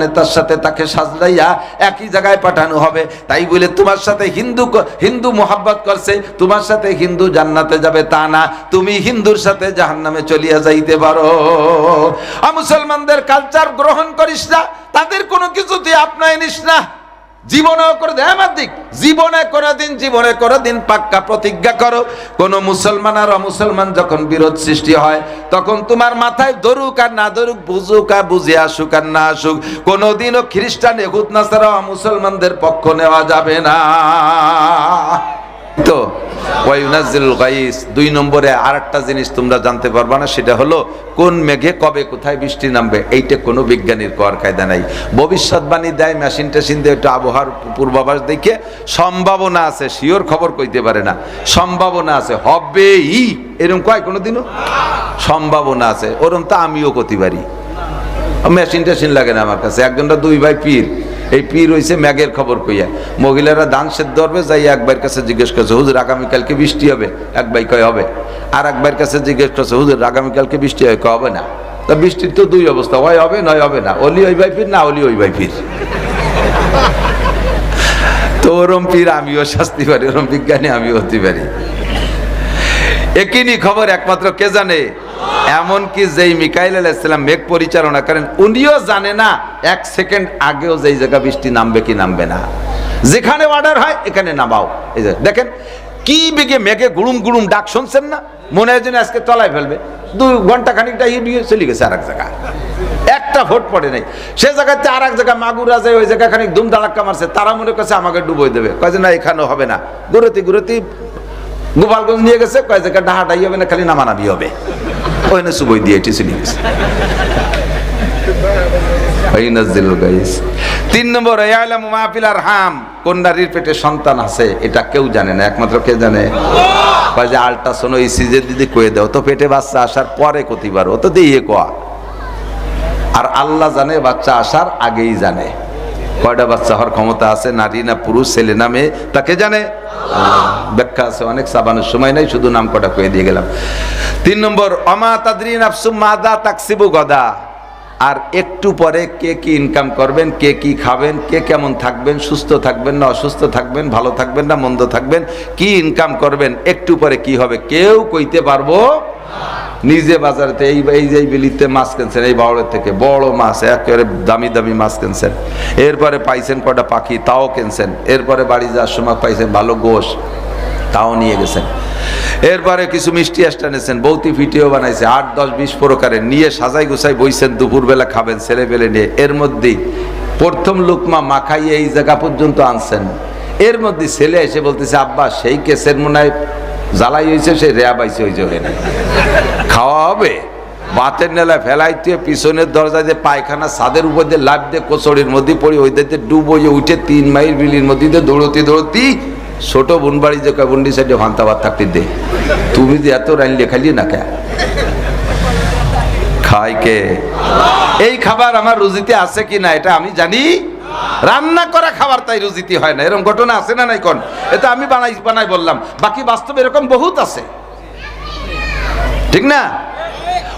নেতার সাথে তাকে সাজলাইয়া একই জায়গায় পাঠানো হবে। তাই বলে তোমার সাথে হিন্দু মোহাব্বত করছে, তোমার সাথে হিন্দু জান্নাতে যাবে তা না, তুমি হিন্দুর সাথে জাহান্নামে চলিয়া যাইতে পারো। মুসলমানদের কালচার গ্রহণ করিস না, তাদের কোনো কিছু তুই আপনায় নিস না। জীবনে করে দেয় আমার দিক, জীবনে করে দিন পাক্কা প্রতিজ্ঞা করো, কোন মুসলমান আর অমুসলমান যখন বিরোধ সৃষ্টি হয় তখন তোমার মাথায় ধরুক আর না ধরুক, বুঝুক আর বুঝে আসুক আর না আসুক, কোনোদিনও খ্রিস্টান ইহুদ নাসারা মুসলমানদের পক্ষ নেওয়া যাবে না। তো ওয়ায়ুনাজ্জিলুল গাইস, 2 নম্বরে আরেকটা জিনিস তোমরা জানতে পারবা না, সেটা হলো কোন মেঘে কবে কোথায় বৃষ্টি নামবে, এইটা কোনো বিজ্ঞানীর কর কায়দা নাই। ভবিষ্যৎবাণী দেয় মেশিন টেশিন দিয়ে, একটু আবহাওয়ার পূর্বাভাস দেখে সম্ভাবনা আছে, শিওর খবর কইতে পারে না, সম্ভাবনা আছে হবেই, এরকম কয় কোনোদিনও সম্ভাবনা আছে, ওরকম তো আমিও করতে পারি। মেশিন টেশিন লাগে না আমার কাছে। একজনটা 2 ভাই পীর, এই পীর হইছে ম্যাগের খবর কইয়া। মহিলারা ধান সেদ্ধ করবে, যাই এক ভাইয়ের কাছে জিজ্ঞেস করছে, হুজুর আগামীকালকে বৃষ্টি হবে? এক ভাই কয় হবে। আর এক ভাইয়ের কাছে জিজ্ঞেস করছে, হুজুর আগামীকালকে বৃষ্টি হয়? কয় হবে না। তা বৃষ্টির তো 2 অবস্থা, হয় হবে নয় হবে না, ওলি ওই ভাই পীর, না ওলি ওই ভাই পীর। তো ওরম পীর আমিও শাস্তি পারি, ওরম বিজ্ঞানী আমিও হতে পারি। একই খবর একমাত্র কে জানে? এমনকি যেই মিকাইল আলাইহিস সালাম মেঘ পরিচালনা করেন, উনিও জানে না 1 সেকেন্ড আগেও যেই জায়গা বৃষ্টি নামবে কি নামবে না। যেখানে অর্ডার হয় এখানে নামাও। এই যে দেখেন কি বেগে মেঘে গুড়ুম গুড়ুম ডাক, শুনছেন না? মনে হয় যেন আজকে তলায় ফেলবে। 2 ঘন্টা খানিকটা দিয়ে চলে গেছে আরেক জায়গায়, একটা ভোট পড়ে নাই। সে জায়গাতে আর এক জায়গায় মাগুরা যায়, ওই জায়গা খানিক ধুম ধাক্কা মারছে, তারা মনে করছে আমাকে ডুবোই দেবে, কয় যে না এখানেও হবে না। ঘুরতি গোপালগঞ্জ নিয়ে গেছে, কয় জায়গা ডাহাটাই হবে না, খালি নামানাবি হবে, ওখানে সুবই দিয়ে এটি চলে গেছে। 3 নম্বর ইয়ালামু মা ফিল আরহাম, কোন নারীর পেটে সন্তান আছে এটা কেউ জানে না, একমাত্র কে জানে? কয় যে আল্ট্রাসাউন্ড ইসিজি দিদি কয়ে দাও তো, পেটে বাচ্চা আসার পরে কতি পারো তো দিয়ে কোয়া। আর আল্লাহ জানে বাচ্চা আসার আগেই জানে। কয়টা বাচ্চা হওয়ার ক্ষমতা আছে, নারী না পুরুষ, ছেলে না মেয়ে, তাকে জানে। ব্যাখ্যা আছে অনেক, সাবানের সময় নাই, শুধু নাম কটা কয়ে দিয়ে গেলাম। 3 নম্বর অমা তাদরি নাফসুম মাযা তাকসিবু গাদা, আর একটু পরে কে কি ইনকাম করবেন, কে কি খাবেন, কে কেমন থাকবেন, সুস্থ থাকবেন না অসুস্থ থাকবেন, ভালো থাকবেন না মন্দ থাকবেন, কি ইনকাম করবেন, একটু পরে কি হবে কেউ কইতে পারবো। নিজে বাজারেতে এই যে বিলিতে মাছ কিনছেন, এই বাউলের থেকে বড় মাছ, একেবারে দামি দামি মাছ কিনছেন, এরপরে পাইছেন কটা পাখি, তাও কিনছেন, এরপরে বাড়ি যাওয়ার সময় পাইছেন ভালো গোশ, তাও নিয়ে গেছেন, এরপরে কিছু মিষ্টি আষ্টা নিয়েছেন, বৌতি ভিডিও বানাইছে 8, 10, 20 প্রকারের, নিয়ে সাজাই গুছাই বইছেন, দুপুরবেলা খাবেন ছেলে পেলে নিয়ে। এর মধ্যেই প্রথম লুকমা মাখাইয়ে এই জায়গা পর্যন্ত আনছেন, এর মধ্যে ছেলে এসে বলতেছে, আব্বা সেই কেসের মনে হয় জ্বালাই হয়েছে, সেই রেয়া পাইছে, ওই জন্য খাওয়া হবে। বাতের নেলায় ফেলাইতে পিছনের দরজা দিয়ে পায়খানা ছাদের উপর দিয়ে লাভ দিয়ে কোচড়ির মধ্যে পড়ি, ওই দিকে ডুবো উঠে 3 মাইল বিলির মধ্যে দিয়ে দৌড়তি ছোট বোন বাড়ি যে বন্ডি সাইডে ভান্তাবাদ থাকতে দে, তুমি যে এত রাইন লেখালি না কে খাই কে? এই খাবার আমার রুজিতে আছে কি না এটা আমি জানি। রান্না করা খাবার তাই রুজিতে হয় না, এরকম ঘটনা আছে না নাই? কোন এটা আমি বানাই বললাম, বাকি বাস্তবে এরকম বহুত আছে, ঠিক না?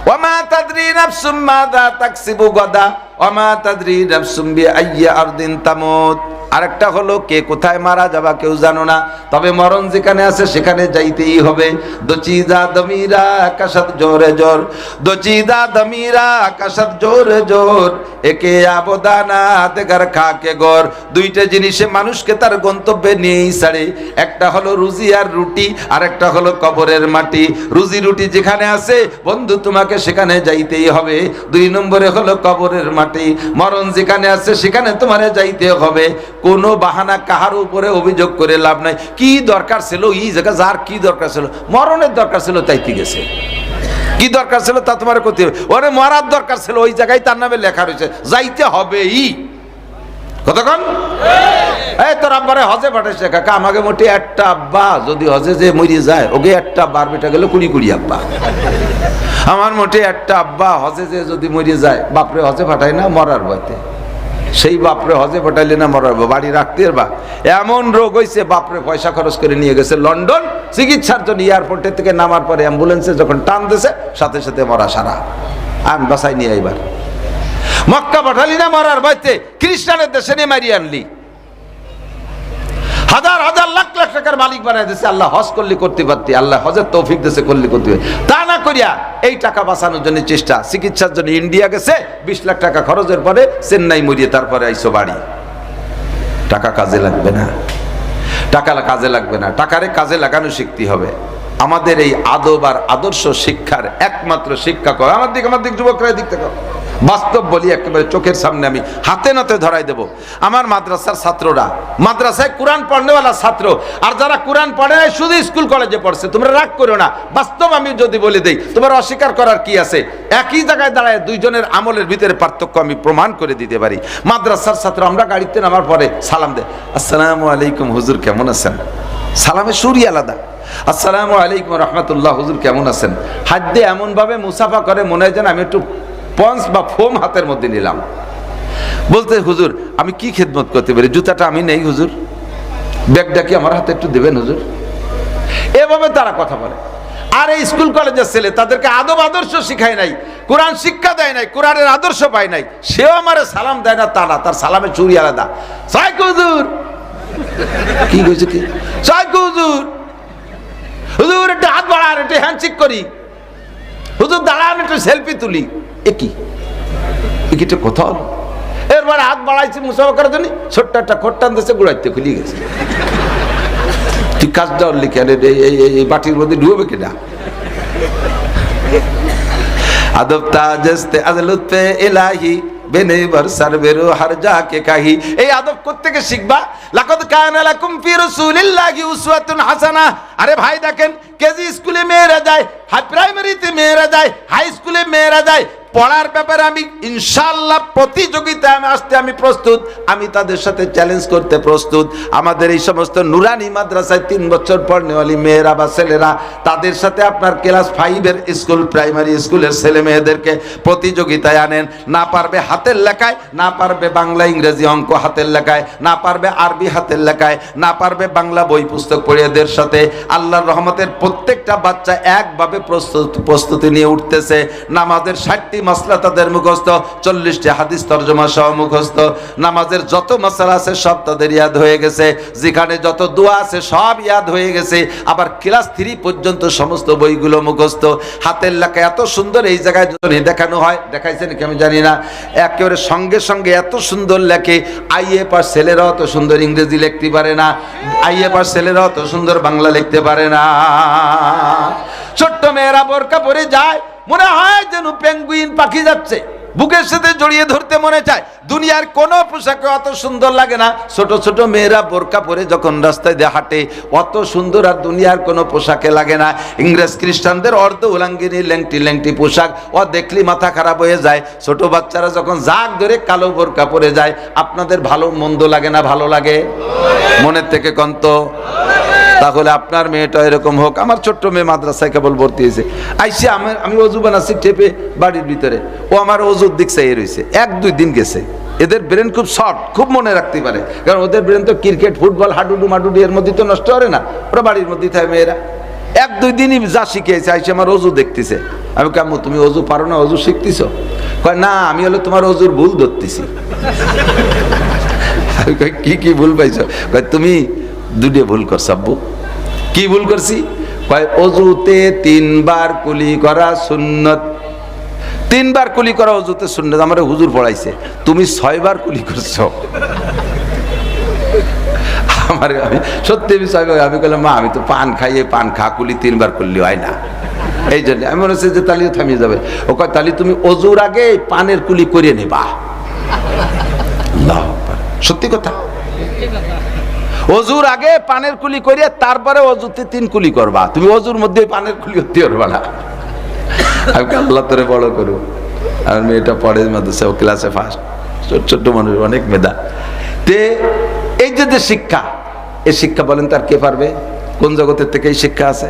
ওয়ামা তাদরি নাফসুম মাযা তাকসিবু গাদা ওয়ামা তাদরি নাফসুম বিআইয়ি আরদিন তামুত। আরেকটা হলো কে কোথায় মারা যাবা কেউ জানো না, তবে মরণ যেখানে আছে সেখানে যাইতেই হবে। দচিদা দমিরা আকাশাত জোরে জোর, দচিদা দমিরা আকাশাত জোরে জোর, একে আবদানা দেগার খাকে গর। 2টা জিনিসে মানুষকে তার গন্তব্যে নিয়েই ছাড়ে, একটা হলো রুজি আর রুটি, আর একটা হলো কবরের মাটি। রুজি রুটি যেখানে আছে বন্ধু তোমাকে সেখানে যাইতেই হবে। 2 নম্বরে হলো কবরের মাটি, মরণ যেখানে আছে সেখানে তোমারে যাইতে হবে। কোনো বাহানা কাহার উপরে অভিযোগ করে লাভ নাই। কি দরকার ছিল এই জায়গা, যার কি দরকার ছিল, মরণের দরকার ছিল তাইতে গেছে, কি দরকার ছিল তা তোমার করতে হবে। ওরে মরার দরকার ছিল, ওই জায়গায় তার নামে লেখা রয়েছে, যাইতে হবেই। কতক্ষণ এই তোর আব্বারে হজে পাঠাইছে, কাকা আমাকে মোটে একটা আব্বা যদি হজে যে মরি যায়, ওকে একটা বার বেটা গেল 20 আব্বা। আমার মোটে একটা আব্বা হজে যে যদি মরি যায়, বাপরে হজে পাঠায় না মরার ভয়তে, সেই বাপরে হজে পাঠাইলে না মরার বাড়ি রাখতে বা এমন রোগ হয়েছে, বাপরে পয়সা খরচ করে নিয়ে গেছে লন্ডন চিকিৎসার জন্য। এয়ারপোর্টের থেকে নামার পরে অ্যাম্বুলেন্সে যখন টান দিয়েছে সাথে সাথে মরা সারা, আর বাসায় নিয়ে আইবার। মক্কা পাঠালি না মরার বাইতে, খ্রিস্টানের দেশে নিয়ে মারিয়ে আনলি। হাজার হাজার লাখ লাখ টাকার মালিক বানাই দিয়েছে। আল্লাহ হজ করলে করতে পারতি, আল্লাহ হজের তৌফিক দিয়েছে করলে করতে পারতি। তা না করিয়া এই টাকা বাঁচানোর জন্য চেষ্টা, চিকিৎসার জন্য ইন্ডিয়া গেছে, 20 লাখ টাকা খরচের পরে চেন্নাই মরিয়ে তারপরে আইসো বাড়ি। টাকা কাজে লাগবে না, টাকা কাজে লাগবে না, টাকারে কাজে লাগানো শিখতে হবে। আমাদের এই আদব আর আদর্শ শিক্ষার একমাত্র শিক্ষা কর। আমার দিক যুবকরা দিক থেকে বাস্তব বলি, একেবারে চোখের সামনে আমি হাতে নাতে ধরাই দেব। আমার মাদ্রাসার ছাত্ররা, মাদ্রাসায় কোরআন পড়নেওয়ালা ছাত্র, আর যারা কোরআন পড়ে নাই শুধু স্কুল কলেজে পড়ছে, তোমরা রাগ করো না। বাস্তব আমি যদি বলে দেই, তোমার অস্বীকার করার কি আছে? একই জায়গায় দাঁড়ায় দুইজনের আমলের ভিতরে পার্থক্য আমি প্রমাণ করে দিতে পারি। মাদ্রাসার ছাত্র, আমরা গাড়িতে নামার পরে সালাম দেয়, আসসালামু আলাইকুম হুজুর কেমন আছেন? সালামের সুরই আলাদা। আসসালামু আলাইকুম রহমতুল্লাহ হুজুর কেমন আছেন? হাত দিয়ে এমন ভাবে মুসাফা করে মনে হয় যেন আমি একটু পঞ্চ বা ফোম হাতের মধ্যে নিলাম। বলতে, হুজুর আমি কি খেদমত করতে পারি? জুতাটা আমি নেই হুজুর, ব্যাগটা কি আমার হাতে একটু দেবেন হুজুর? এভাবে তারা কথা বলে। আর এই স্কুল কলেজের ছেলে, তাদেরকে আদব আদর্শ শিখায় নাই, কোরআন শিক্ষা দেয় নাই, কোরআনের আদর্শ পায় নাই, সেও আমারে সালাম দেয় না। তা না, তার সালামের চুরি আলাদা। সাইক হুজুর, কি কইছে কি? সাইক হুজুর, হুজুর একটু হাত বাড়ান, একটু হ্যান্ডশেক করি, হুজুর দাঁড়ান একটু সেলফি তুলি। একটা কথা হলো। এরপর হাত বাড়াইছি মুসাফা করার জন্য, ছোট্ট একটা খোট্টান দেশে গুড়াইতে খুলি গেছে। তুই কাজটা উঠলি কেন? এই বাটির মধ্যে ডুবে কিনা? আদব তাজস্তে আজলুতে ইলাহি বেনে বরসার বেরো হার যাকে কাহি। এই আদব কোত্থেকে শিখবা? লাকাদ কানা লাকুম ফি রাসূলিল্লাহি উসওয়াতুন হাসানাহ। আরে ভাই দেখেন, কেজি স্কুলে মেয়েরা যায়, হাই প্রাইমারিতে মেয়েরা যায়, হাই স্কুলে মেয়েরা যায়। পড়ার ব্যাপারে আমি ইনশাআল্লাহ প্রতিযোগিতায় আসতে আমি প্রস্তুত, আমি তাদের সাথে চ্যালেঞ্জ করতে প্রস্তুত। আমাদের এই সমস্ত নুরানি মাদ্রাসায় 3 বছর পড়নেওয়ালি মেয়েরা বা ছেলেরা, তাদের সাথে আপনার ক্লাস 5-এর স্কুল, প্রাইমারি স্কুলের ছেলে মেয়েদেরকে প্রতিযোগিতায় আনেন। না পারবে হাতের লেখায়, না পারবে বাংলা ইংরেজি অঙ্ক হাতের লেখায়, না পারবে আরবি হাতের লেখায়, না পারবে বাংলা বই পুস্তক পড়ে, এদের সাথে আল্লাহর রহমতের প্রত্যেকটা বাচ্চা একভাবে প্রস্তুতি নিয়ে উঠতেছে। নামাজের 60টি মাসলা তাদের মুখস্থ, 40টি হাদিস তরজমা সহ মুখস্থ। নামাজের যত মাসলা আছে সব তাদের ইয়াদ হয়ে গেছে, যেখানে যত দোয়া আছে সব ইয়াদ হয়ে গেছে। আবার ক্লাস 3 পর্যন্ত সমস্ত বইগুলো মুখস্থ। হাতের লেখা এত সুন্দর, এই জায়গায় যদি দেখানো হয়, দেখাইছেন কি আমি জানি না, একেবারে সঙ্গে সঙ্গে এত সুন্দর লেখে। আইএ পাস ছেলেরাও অত সুন্দর ইংরেজি লিখতে পারে না, আইএ পাস ছেলেরাও অত সুন্দর বাংলা লিখতে পারে না। ছোট্ট মেয়েরা বোরকা পরে যায়, মনে হয় যেন পেঙ্গুইন পাখি যাচ্ছে, বুকের সাথে জড়িয়ে ধরতে মনে চায়। দুনিয়ার কোনো পোশাকে অত সুন্দর লাগে না। ছোট ছোট মেয়েরা বোরকা পরে যখন রাস্তায় দিয়ে হাঁটে, অত সুন্দর আর দুনিয়ার কোনো পোশাকে লাগে না। ইংরেজ খ্রিস্টানদের অর্ধ উলাঙ্গিনী ল্যাংটি ল্যাংটি পোশাক, ও দেখলি মাথা খারাপ হয়ে যায়। ছোট বাচ্চারা যখন জাগ ধরে কালো বোরকা পরে যায়, আপনাদের ভালো মন্দ লাগে না? ভালো লাগে মনের থেকে কন্ত। তাহলে আপনার মেয়েটা এরকম হোক। আমার ছোট্ট মেয়ে মাদ্রাসায় কেবল ভর্তি হয়েছে, আইসে আমি অজু বানাচ্ছি টেপে বাড়ির ভিতরে, ও আমার অজুর দিক চাইয়ে রয়েছে। 1-2 দিন গেছে। এদের ব্রেন খুব শর্ট, খুব মনে রাখতে পারে, কারণ ওদের ব্রেন তো ক্রিকেট ফুটবল হাডুডু মাডুডু এর মধ্যে তো নষ্ট করে না, ওরা বাড়ির মধ্যেই থাকে মেয়েরা। 1-2 দিনই যা শিখেছে, আইসে আমার অজু দেখতেছে। আমি কাম্মু তুমি অজু পারো না, অজু শিখতেছ? কয় না, আমি হলো তোমার অজুর ভুল ধরতেছি। কি ভুল পাইছো? কয় তুমি 2টা ভুল করছো আব্বু। কি ভুল করছি? কয় অজুতে 3 বার কুলি করা সুন্নত। 3 বার কুলি করা অজুতে সুন্নত, আমার হুজুর পড়াইছে। তুমি 6 বার কুলি করছো। আমার আমি সত্যি আমি বললাম, মা আমি তো পান খাইয়ে পান খা, কুলি 3 বার করলে হয় না। এই জন্য আমি মনে হচ্ছে যে তালিও থামিয়ে যাবে। ও কয় তালি তুমি অজুর আগে পানের কুলি করে নেবা। সত্যি কথা, অজুর আগে পানের কুলি করিয়া তারপরে অজুতে 3 কুলি করবা। তুমি অজুর মধ্যে পানের কুলি করতে পারবা না। আমি আল্লাহ তোরে বড় করু। আমার মেয়েটা পড়ে মাদ্রাসা, ও ক্লাসে ফার্স্ট, ছোট্ট মানুষ, অনেক মেধা। তে এই যে শিক্ষা, এই শিক্ষা বলেন তার কে পারবে? কোন জগতের থেকে এই শিক্ষা আছে?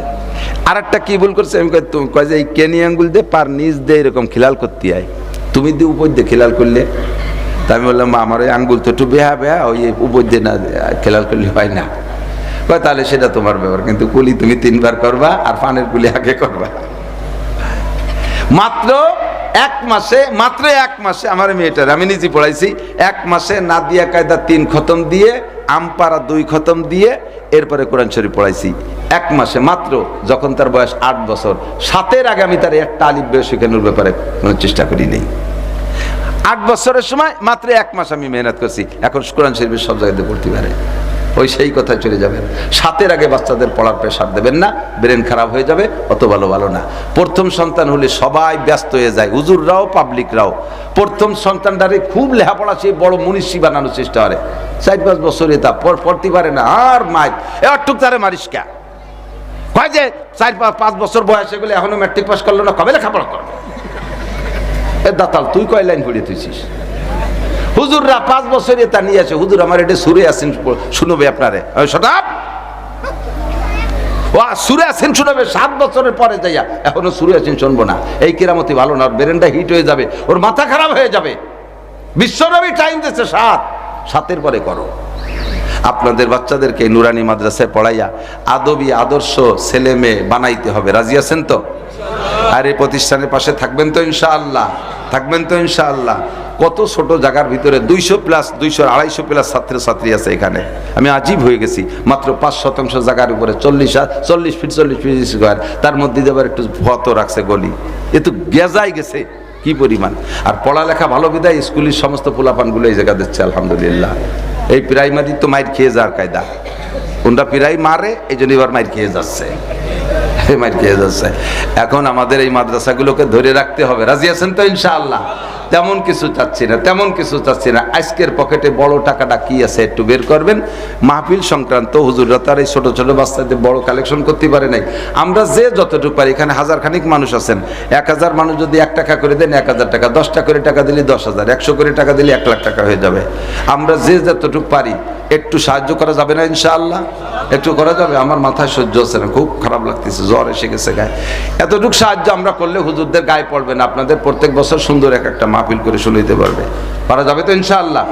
আর একটা কি ভুল করছে, আমি কয় যে এই কেনি আঙ্গুল দিয়ে পার নিচ দিয়ে এরকম খিলাল করতে হয়, তুমি দিয়ে উপর দিয়ে খিলাল করলে। তা আমি বললাম, আমার ওই আঙ্গুল তো একটু বেহা ওই উপর দিয়ে না খেলাল করলে হয় না। কয় তাহলে সেটা তোমার ব্যাপার, কিন্তু কুলি তুমি 3 বার করবা, আর পানের কুলি আগে করবা। মাত্র এক মাসে, মাত্র এক মাসে আমার মেয়েটার আমি নিজে পড়াইছি, এক মাসে নাদিয়া কায়দা 3 খতম দিয়ে, আমপারা 2 খতম দিয়ে এরপরে কোরআন শরীফ পড়াইছি এক মাসে মাত্র, যখন তার বয়স 8 বছর। 7-এর আগে আমি তার একটা আলিফ বে শেখানোর ব্যাপারে কোনো চেষ্টা করি নেই। 8 বছরের সময় মাত্র 1 মাস আমি মেহনত করছি, এখন কোরআন শরীফের সব জায়গাতে পড়তে পারে। ওই সেই কথায় চলে যাবেন, 7-এর আগে বাচ্চাদের পড়ার প্রেশার দেবেন না, ব্রেন খারাপ হয়ে যাবে, অত ভালো না। প্রথম সন্তান হলে সবাই ব্যস্ত হয়ে যায়, হুজুররাও পাবলিকরাও। প্রথম সন্তানটারে খুব লেখাপড়া সে বড় মনীষী বানানোর চেষ্টা করে, 4-5 বছরে তা পড়তে পারে না, আর মাই একটুক তারে মারিস কে কয় যে 4-5 বছর বয়সে গেলে এখনো ম্যাট্রিক পাস করলো না, কবে লেখাপড়া করবে? এ দাতাল তুই কয় লাইন পড়ে তুইছিস? হুজুররা 5 বছরে তা নিয়ে আসে, হুজুর আমার এটা সুরে আসেন শুনবে আপনারে, শোনাব ও সুরে আসেন শুনবে। 7 বছরের পরে যাইয়া এখনো সুরে আসেন শুনবো না, এই কেরামতি ভালো না, ওর ব্রেনটা হিট হয়ে যাবে, ওর মাথা খারাপ হয়ে যাবে। বিশ্বনবী টাইম দিচ্ছে 7-এর পরে করো। আপনাদের বাচ্চাদেরকে নুরানি মাদ্রাসায় পড়াইয়া আদবী আদর্শ ছেলে মেয়ে বানাইতে হবে, রাজি আছেন তো? আর এই প্রতিষ্ঠানের পাশে থাকবেন তো ইনশাআল্লাহ? থাকবেন তো ইনশাআল্লাহ? কত ছোট জায়গার ভিতরে 200+ ছাত্রছাত্রী আছে এখানে, আমি আজীব হয়ে গেছি। মাত্র 5% জায়গার উপরে 40 ফিট স্কয়ার, তার মধ্যে যাবার একটু ভত রাখছে গলি, এ তো গেজাই গেছে কি পরিমাণ। আর পড়ালেখা ভালো বিদায় স্কুলের সমস্ত পোলাপানগুলো এই জায়গা দিচ্ছে আলহামদুলিল্লাহ। এই প্রাইমারি তো মাইর খেয়ে যাওয়ার কায়দা, কোনটা প্রায় মারে এই জন্য এবার মাইর খেয়ে যাচ্ছে। এখন আমাদের এই মাদ্রাসাগুলোকে ধরে রাখতে হবে, রাজি আছেন তো ইনশাআল্লাহ? তেমন কিছু চাচ্ছি না। আজকের পকেটে বড় টাকাটা কি আছে একটু বের করবেন। মাহফিল সংক্রান্ত হুজুররা তার এই ছোট ছোট বাচ্চাদের বড় কালেকশন করতে পারে নাই, আমরা যে যতটুকু পারি, এখানে 1000 খানিক মানুষ আছেন, 1000 মানুষ যদি 1 টাকা করে দেন 1000 টাকা, 10টা করে টাকা দিলে 10,000, 100 করে টাকা দিলে 1 লাখ টাকা হয়ে যাবে। আমরা যে যতটুকু পারি একটু সাহায্য করা যাবে না ইনশাআল্লাহ? একটু করা যাবে? আমার মাথায় সহ্য হচ্ছে না, খুব খারাপ লাগতেছে, জ্বর এসে গেছে গায়ে। এতটুকু সাহায্য আমরা করলে হুজুরদের গায়ে পড়বে না, আপনাদের প্রত্যেক বছর সুন্দর একটা মাহফিল করে শুনাইতে পারবে, পারা যাবে তো ইনশাআল্লাহ?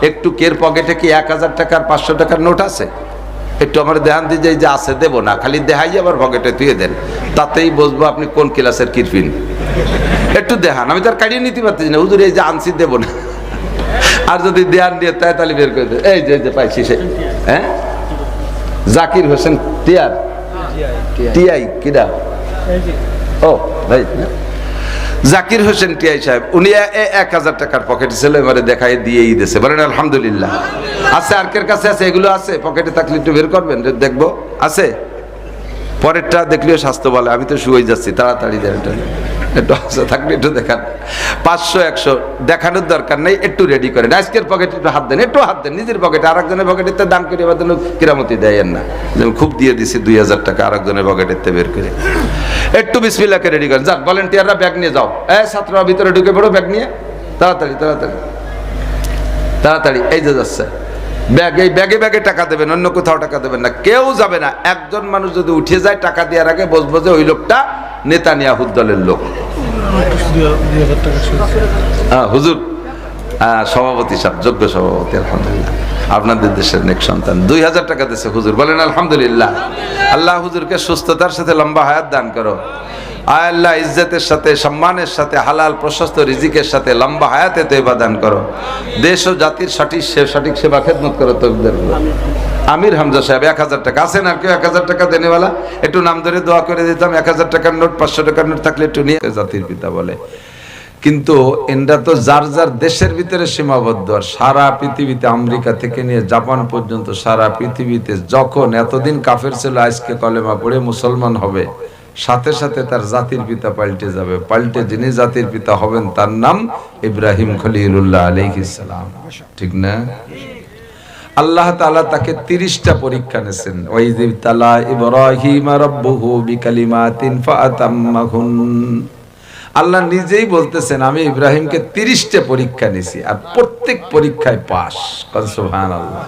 একটু কের পকেটে কি 1000 টাকার 500 টাকার নোট আছে? একটু আমার দেহান দিয়ে যে আছে দেবো না, খালি দেহাই আবার পকেটে তুই দেন, তাতেই বুঝবো আপনি কোন ক্লাসের কিরফিন। একটু দেহান, আমি তার কাটিয়ে নিতে পারতেছি না, হুজুর এই যে আনছি দেবো না। আর যদি দেহান দিয়ে তাই তাহলে বের করে দেবে, এই যে পাইছি সে, হ্যাঁ জাকির হোসেন টিআই কিরা, ও ভাই জাকির হোসেন টিআই সাহেব, উনি 1000 টাকার পকেটে ছিল, এবারে দেখাই দিয়েই দিয়েছে, বলেন আলহামদুলিল্লাহ। আছে আর কের কাছে আছে? এগুলো আছে পকেটে থাকলে একটু বের করবেন, দেখবো আছে। পরেরটা দেখলেও স্বাস্থ্য বলে, আমি তো শুয়ে যাচ্ছি, তাড়াতাড়ি দেন, একটু থাকলে একটু দেখান। 500 100 দেখানোর দরকার নেই, একটু রেডি করেন। আজকের পকেটে একটু হাত দেন, নিজের পকেটে, আরেকজনের পকেটেতে দান করে এবার কিরামতি দেয়েন না, যেমন খুব দিয়ে দিছি 2000 টাকা আরেকজনের পকেটেতে বের করে। একটু বিসমিল্লাহকে রেডি করেন। যাক, ভলেন্টিয়াররা ব্যাগ নিয়ে যাও, ছাত্ররা ভিতরে ঢুকে পড়ো, ব্যাগ নিয়ে তাড়াতাড়ি এই যে যাচ্ছে ব্যাগ, এই ব্যাগে টাকা দেবেন, অন্য কোথাও টাকা দেবেন না, কেউ যাবে না। একজন মানুষ যদি উঠে যায় টাকা দেওয়ার আগে বুঝবো যে ওই লোকটা নেতানিয়াহু দলের লোক। হুজুর সভাপতি সাহেব, যোগ্য সভাপতি, আলহামদুলিল্লাহ, আপনাদের দেশের নেক সন্তান, 2000 টাকা দিয়েছে হুজুর, বলেন আলহামদুলিল্লাহ। আল্লাহ হুজুরকে সুস্থতার সাথে লম্বা হায়াত দান করো। আয় আল্লাহ, ইজ্জতের সাথে, সম্মানের সাথে, হালাল প্রশস্ত রিজিকের সাথে লম্বা হায়াতে তৈবা দান করো। দেশ ও জাতির সঠিক সেবা খেদমত করো। তকবীর। আমির হামজা সাহেব 1000 টাকা, আছেন আর কেউ 1000 টাকা দেনেওয়ালা? একটু নাম ধরে দোয়া করে দিতাম। 1000 টাকার নোট, 500 টাকার নোট থাকলে একটু নিয়ে। জাতির পিতা বলে, কিন্তু এনরা তো যার যার দেশের ভিতরে সীমাবদ্ধ। আর সারা পৃথিবীতে, আমেরিকা থেকে নিয়ে জাপান পর্যন্ত সারা পৃথিবীতে যখন এতদিন কাফের ছিল, আজকে কলেমা পড়ে মুসলমান হবে, সাথে সাথে তার জাতির পিতা পাল্টে যাবে। পাল্টে যিনি জাতির পিতা হবেন তার নাম ইব্রাহিম খলিলুল্লাহ আলাইহিস সালাম, ঠিক না? আল্লাহ তাআলা তাকে 30টা পরীক্ষা নিয়েছেন। ওয়াইয তালা ইব্রাহিম রাব্বুহু বিকালিমাতিন ফাআতাম্মাহুন। আল্লাহ নিজেই বলতেছেন, আমি ইব্রাহিমকে 30টা পরীক্ষা নিয়েছি, আর প্রত্যেক পরীক্ষায় পাস। সুবহানাল্লাহ।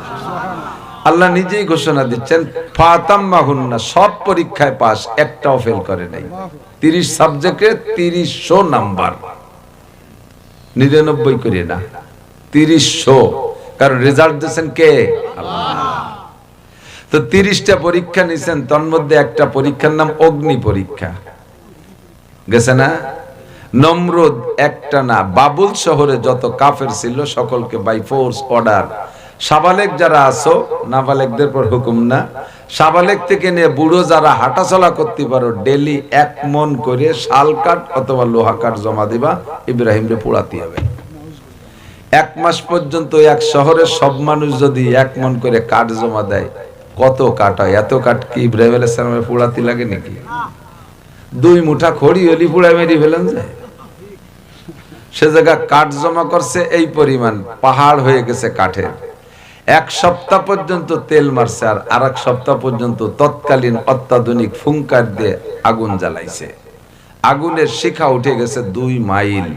আল্লাহ নিজেই ঘোষণা দিচ্ছেন, ফাতাম্মাহুন্না, সব পরীক্ষায় পাস, একটাও ফেল করে নাই। 30 সাবজেক্টে 30 নাম্বার, 99 করে না, 30, কারণ রেজাল্ট দিয়েছেন কে? আল্লাহ। তো 30টা পরীক্ষা নিয়েছেন, তার মধ্যে একটা পরীক্ষার নাম অগ্নি পরীক্ষা, গেছে না? নমরুদ একটা না, বাবুল শহরে যত কাফের ছিল সকলকে বাই ফোর্স অর্ডার, সাবালেক যারা আছো, নাবালেকদের পর হুকুম না, সাবালেক থেকে নিয়ে বুড়ো যারা হাঁটাচলা করতে পারো, ডেলি 1 মন করে শাল কাঠ অথবা লোহা কাঠ জমা দিবা, ইব্রাহিমরে পোড়াতে হবে। 1 মাস পর্যন্ত এক শহরের সব মানুষ যদি 1 মন করে কাঠ জমা দেয়, কত কাঠ হয়? এত কাঠ কি ইব্রাহিম আলাইহিস সালামের পোড়াতে লাগে নাকি? 2 মুঠা খড়ি হলি পোড়াই মেরি ফেলেন যায়। সে জায়গা কাঠ জমা করছে এই পরিমাণ, পাহাড় হয়ে গেছে কাঠের। 1 সপ্তাহ পর্যন্ত তেল মারছে, আর 1 সপ্তাহ পর্যন্ত তৎকালীন অত্যাধুনিক ফুঙ্কার দিয়ে আগুন জ্বালাইছে। আগুনের শিখা উঠে গেছে 2 মাইল।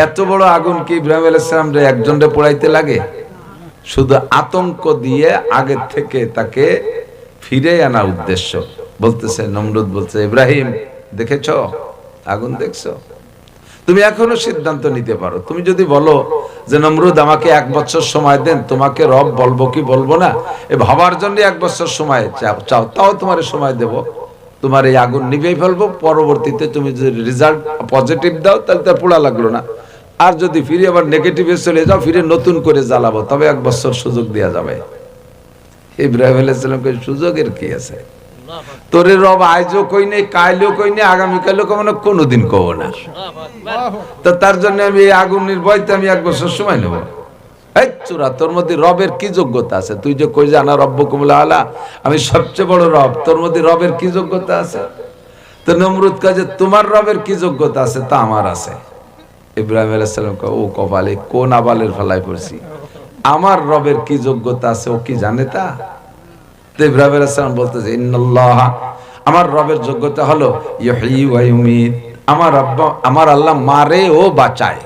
এত বড় আগুন কি ইব্রাহিম আলাইহিস সালাম রে একজনরে পোড়াইতে লাগে? শুধু আতঙ্ক দিয়ে আগে থেকে তাকে ফিরে আনা উদ্দেশ্য। বলতেছে নমরুদ, বলছে ইব্রাহিম দেখেছো আগুন, দেখছো? তুমি এখনো সিদ্ধান্ত নিতে পারো। তুমি যদি বলো যে নমরুদ আমাকে 1 বছর সময় দেন, তোমাকে রব বলবো কি বলবো না এ ভাবার জন্য 1 বছর সময় চাও, তাও তোমার সময় দেব। তোমার এই আগুন নিভেই ফেলবো, পরবর্তীতে তুমি যদি রেজাল্ট পজিটিভ দাও তাহলে তার পোড়া লাগলো না, আর যদি ফিরে আবার নেগেটিভে চলে যাও ফিরে নতুন করে জ্বালাবো, তবে 1 বছর সুযোগ দেওয়া যাবে। ইব্রাহিম আলাইহিস সালামকে সুযোগের কি আছে? তোরে রব আজও কই নেই, কাইলেও কই নেই, আগামীকালও কব না, কোনোদিন কব না। তো তার জন্য আমি এই আগুনের ভয়তে আমি 1 বছর সময় নেব? এই চূড়া, তোর মধ্যে রবের কি যোগ্যতা আছে? তুই যে কই যে আনা রব্বুকুমুল আলা, আমি সবচেয়ে বড় রব, তোর মধ্যে রবের কি যোগ্যতা আছে? তো নমরুদ কাজে তোমার রবের কি যোগ্যতা আছে? তা আমার আছে। ইব্রাহিম আলাইহিস সালাম কয়, ও কপালে কোন আবালের ফলায় পড়ছি, আমার রবের কি যোগ্যতা আছে ও কি জানে তা? তো ইব্রাহিম আলাইহিস সালাম বলতেছে ইন্নাল্লাহ, আমার রবের যোগ্যতা হলো ইহয়ি ওয়া ইউমিত, আমার আল্লাহ মারে ও বাঁচায়,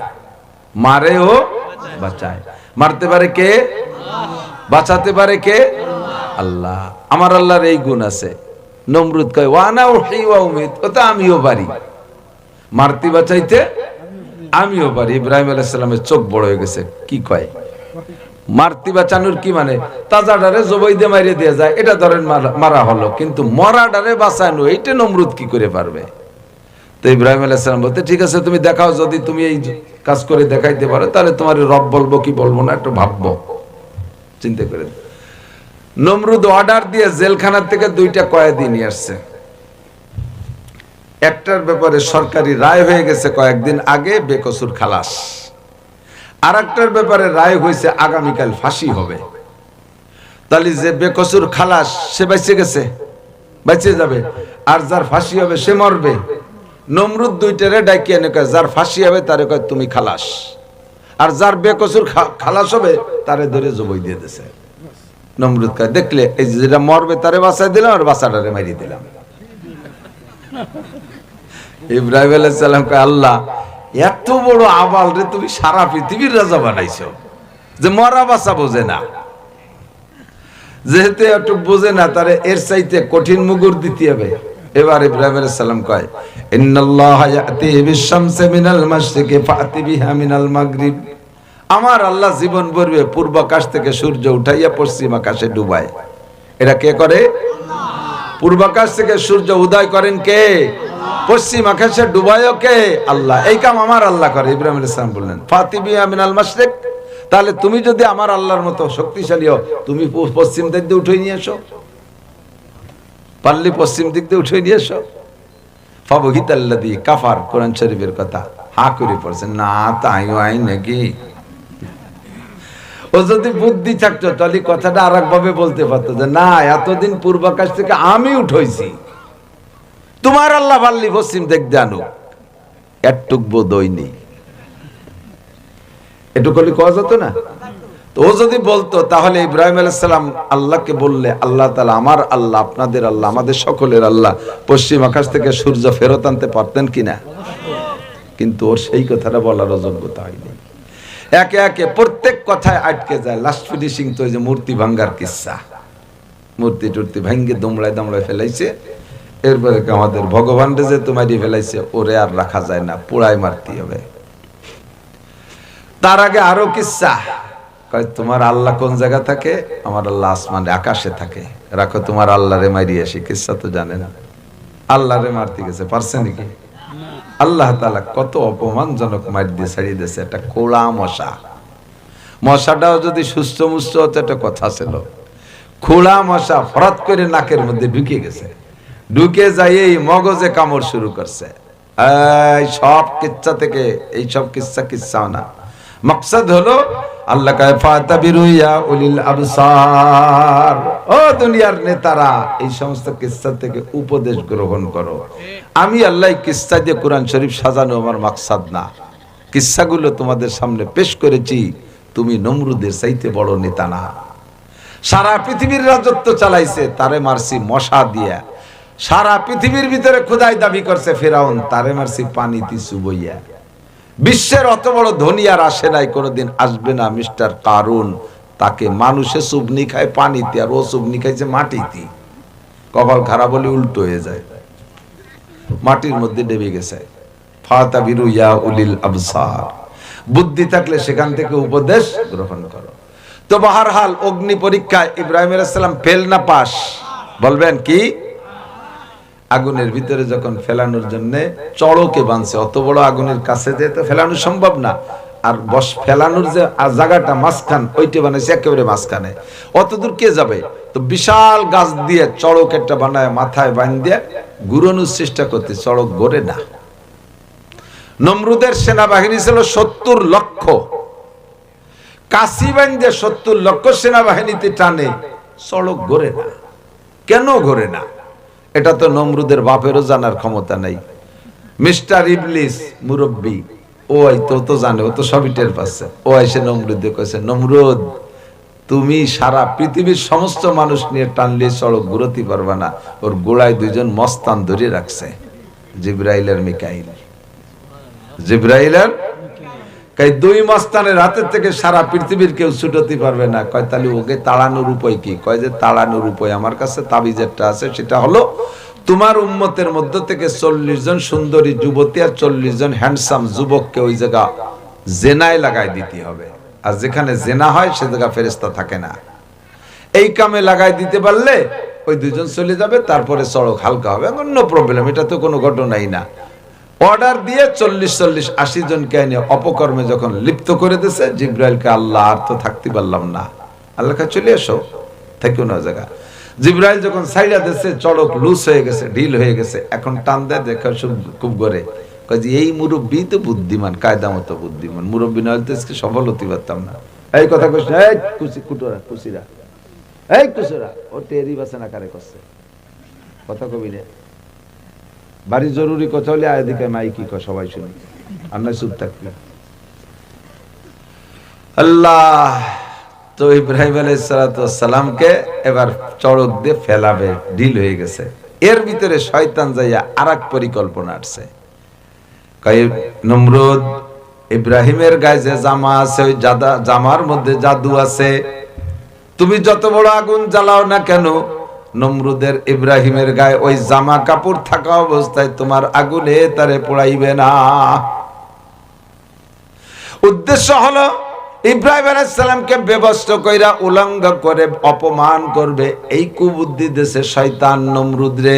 মারে ও বাঁচায়। মারতে পারে কে? বাঁচাতে পারে কে? আল্লাহ। আমার আল্লাহর এই গুণ আছে। নমরুদ কয় ওয়া আনা উহয়ি ওয়া উমিত, ওটা আমিও পারি, মারতে বাঁচাইতে আমিও পারি। ইব্রাহিম আলাইহিস সালামের চোখ বড় হয়ে গেছে। কি কয়? মারতে বাঁচানোর কি মানে? তাজাডারে জবাই দিয়ে মারিয়ে দিয়ে যায়, এটা ধরেন মারা হলো, কিন্তু মরাডারে বাঁচানো এইটা নমরুদ কি করে পারবে? তো ইব্রাহিম আলাইহিস সালাম বলতে, ঠিক আছে তুমি দেখাও, যদি তুমি এই কাজ করে দেখাইতে পারো তাহলে তোমার রব বলবো কি বলবো না একটু ভাববো, চিন্তা করে। নমরুদ অর্ডার দিয়ে জেলখানার থেকে 2টা কয়েদি নিয়ে আসছে। একটার ব্যাপারে সরকারি রায় হয়ে গেছে কয়েকদিন আগে, বেকসুর খালাস। আর একটার ব্যাপারে রায় হয়েছে আগামীকাল ফাঁসি হবে। তাহলে যে বেকসুর খালাস সে বেঁচে গেছে, বেঁচে যাবে, আর যার ফাঁসি হবে সে মরবে। নমরুদ 2টারে ডাকিয়ে এনে কয়, যার ফাঁসি হবে তারে কয় তুমি খালাস, আর যার বেকসুর খালাস হবে তারে ধরে জবাই দিয়ে দিয়েছে। নমরুদ কয়, দেখলে এই যেটা মরবে তারে বাঁচাই দিলাম, আর বাঁচাটারে মারিয়ে দিলাম। ইব্রাহিম আলাইহিস সালাম কয়, আল্লাহ এত বড় আবাল রে তুমি সারা পৃথিবীর রাজা বানাইছো, যে মরা বাঁচা বোঝে না, যেহেতু একটু বোঝে না তারে এর চাইতে কঠিন মুগুর দিতে হবে। এবার ইব্রাহিম আলাইহিস সালাম কয়, ইন্নাল্লাহা ইয়াতি বিশ-শামসি মিনাল মাশরিকি ফাতি বিহা মিনাল মাগরিব, আমার আল্লাহ জীবন ভরবে পূর্ব আকাশ থেকে সূর্য উঠাইয়া পশ্চিম আকাশে ডুবায়। এটা কে করে? পূর্ব আকাশ থেকে সূর্য উদয় করেন কে? পশ্চিম আকাশে ডুবায়ও কে? আল্লাহ। এই কাম আমার আল্লাহ করে। ইব্রাহিম আলাইহিস সালাম বললেন, ফাতি বিহা মিনাল মাশরিক, তাহলে তুমি যদি আমার আল্লাহর মতো শক্তিশালী হও, তুমি পশ্চিম দিক দিয়ে উঠে নিয়ে এসো, পারলে পশ্চিম দিক দিয়ে উঠে নিয়ে এসো। ফাবহিতাল্লাযী কাফার, কোরআন শরীফের কথা হা করে পড়ছে, না তাই হয় নাকি? ও যদি বুদ্ধি থাকতো তাহলে কথাটা আর একভাবে বলতে পারতো, যে না এতদিন পূর্বাকাশ থেকে আমি উঠেছি, তোমার আল্লাহ পারলি পশ্চিম দিক দিয়ে আনুক, একটুক বোধই নেই। এটুকু কওয়া যেত না? তো ও যদি বলতো তাহলে ইব্রাহিম আলাইহিস সালাম আল্লাহকে বললে, আল্লাহ তাআলা আমার আল্লাহ, আপনাদের আল্লাহ, আমাদের সকলের আল্লাহ, পশ্চিম আকাশ থেকে সূর্য ফেরত আনতে পারতেন কিনা? কিন্তু ওর সেই কথাটা বলার যোগ্যতা হয়নি। একে একে প্রত্যেক কথায় আটকে যায়। লাস্ট ফিনিশিং তো ওই যে মূর্তি ভাঙ্গার কিসসা, মূর্তি টুর্তি ভাঙ্গে দমড়ায় দমড়ায় ফেলাইছে। এরপরে আমাদের ভগবানরে যে তোমারই ফেলাইছে, ওরে আর রাখা যায় না, পোড়ায় মারতে হবে। তার আগে আরো কিসসা, কয় তোমার আল্লাহ কোন জায়গা থাকে? আমার আল্লাহ আসমানে আকাশে থাকে, রাখো তোমার আল্লাহরে মারিয়ে আসি। কিসসা তো জানে না, আল্লাহরে মারতে গেছে, পারছে নাকি? আল্লাহ তাআলা কত অপমানজনক মার দিয়ে ছাড়িয়ে দিয়েছে একটা খোলা মশা। মশাটাও যদি সুস্থ মুষ্ট হতো একটা কথা ছিল, খোলা মশা ফরাত করে নাকের মধ্যে ঢুকে গেছে, ঢুকে যাই এই মগজে কামড় শুরু করছে। এই সব কিচ্ছা থেকে এই সব কিচ্ছাও না, মকসদ হলো আল্লাহ কায় ফাতাবিরু ইয়া উলিল আবসার, ও দুনিয়ার নেতারা এই সমস্ত কিচ্ছা থেকে উপদেশ গ্রহণ করো। আমি আল্লাহ কিচ্ছা দিয়ে কোরআন শরীফ সাজানো আমার মাকসাদ না, কিচ্ছাগুলো তোমাদের সামনে পেশ করেছি। তুমি নমরুদের চাইতে বড় নেতা না, সারা পৃথিবীর রাজত্ব চালাইছে, তারে মারছি মশা দিয়া। সারা পৃথিবীর ভিতরে খোদাই দাবি করছে ফেরাউন, তারে মারছি পানিতে চুবইয়া। বিশ্বের অত বড় ধনী আর আসে নাই, কোনোদিন আসবে না মিস্টার কারুন, তাকে মানুষে চুবনি খায় পানিতে, আর ও চুবনি খাইছে মাটিতে। কপাল খারাপ হলে উল্টো হয়ে যায়, মাটির মধ্যে ডেবে গেছে। ফাতাবিরু ইয়া উলিল আবসার, বুদ্ধি থাকলে সেখান থেকে উপদেশ গ্রহণ করো। তো বাহারহাল অগ্নি পরীক্ষায় ইব্রাহিম আলাইহিস সালাম ফেল না পাস? বলবেন কি? আগুনের ভিতরে যখন ফেলানোর জন্য চড়কে বাঁধছে, অত বড় আগুনের কাছে যে তো ফেলানো সম্ভব না, আর বস ফেলানোর যে জায়গাটা মাঝখান, ওইটা বানাইছে একেবারে মাঝখানে। অত দূর কে যাবে? তো বিশাল গাছ দিয়ে চড়ক একটা বানায় মাথায় বাঁধিয়ে ঘুরানোর চেষ্টা করতে, চড়ক গড়ে না। নমরুদের সেনাবাহিনী ছিল 70 লক্ষ, কাশি বাঁধে 70 লক্ষ সেনাবাহিনীতে টানে, চড়ক গড়ে না। কেন গড়ে না? এটা তো নমরুদের বাপেরও জানার ক্ষমতা নাই। মিস্টার ইবলিস মুরব্বী, ও তো জানে, ও তো সবই টের পাচ্ছে। ও এসে নমরুদে কইছে, নমরুদ তুমি সারা পৃথিবীর সমস্ত মানুষ নিয়ে টানলে সড়ক ঘুরতে পারবা না। ওর গোড়ায় দুইজন মস্তান ধরে রাখছে, জিবরাইল আর মিকাইল। জিবরাইল আর কই দুই মস্তানের হাতের থেকে সারা পৃথিবীর কেউ ছুটতে পারবে না। কয় তাহলে ওকে তাড়ানোর উপায় কি? কয় যে তাড়ানোর উপায় আমার কাছে তাবিজ একটা আছে, সেটা হলো তোমার উম্মতের মধ্য থেকে 40 জন সুন্দরী যুবতী আর 40 জন হ্যান্ডসাম যুবককে ওই জায়গা জেনায় লাগাই দিতে হবে। আর যেখানে জেনা হয় সে জায়গা ফেরেশতা থাকে না। এই কামে লাগাই দিতে পারলে ওই দুইজন চলে যাবে, তারপরে সড়ক হালকা হবে, নো প্রবলেম, এটা তো কোনো ঘটনাই না। অর্ডার দিয়ে 40-80 জনকে এনে অপকর্মে যখন লিপ্ত করে দিয়েছে, জিব্রাইলকে আল্লাহ আর তো থাকতে পারলাম না, আল্লাহ কা চলে এসো, থেকেও না জায়গা। জিব্রাইল যখন সাইডা দিয়েছে, চড়ক লুজ হয়ে গেছে, ঢিল হয়ে গেছে, এখন টান দেয়, দেখে খুব গড়ে। কয় যে এই মুরব্বী তো বুদ্ধিমান, কায়দা মতো বুদ্ধিমান, মুরব্বী না হলে তো সফল হতে পারতাম না। এই কথা কইস না, এই কুটুরা কুসিরা, এই কুসিরা, ও টেরি বাসে না কারে করছে কথা কবি রে। বাড়ি জরুরি কথা হলে আয়দিকে মাইকি কয়, সবাই শুনি, আর না চুপ থাকলে। আল্লাহ তো ইব্রাহিম আলাইহিস সালামকে এবার চড়ক দিয়ে ফেলাবে, ঢিল হয়ে গেছে। এর ভিতরে শয়তান যাইয়া আরেক পরিকল্পনা আসছে। কয় নমরুদ, ইব্রাহিমের গায়ে যে জামা আছে, ওই জামার মধ্যে জাদু আছে, তুমি যত বড় আগুন জ্বালাও না কেন, নমরুদের ইব্রাহিমের গায়ে ওই জামা কাপড় থাকা অবস্থায় তোমার আগুনে তারে পোড়াইবে না। উদ্দেশ্য হলো ইব্রাহিম আলাইহিস সালামকে বেবস্ত্র কইরা উলঙ্গ করে অপমান করবে, এই কুবুদ্ধি দেশে শয়তান নমরুদ রে।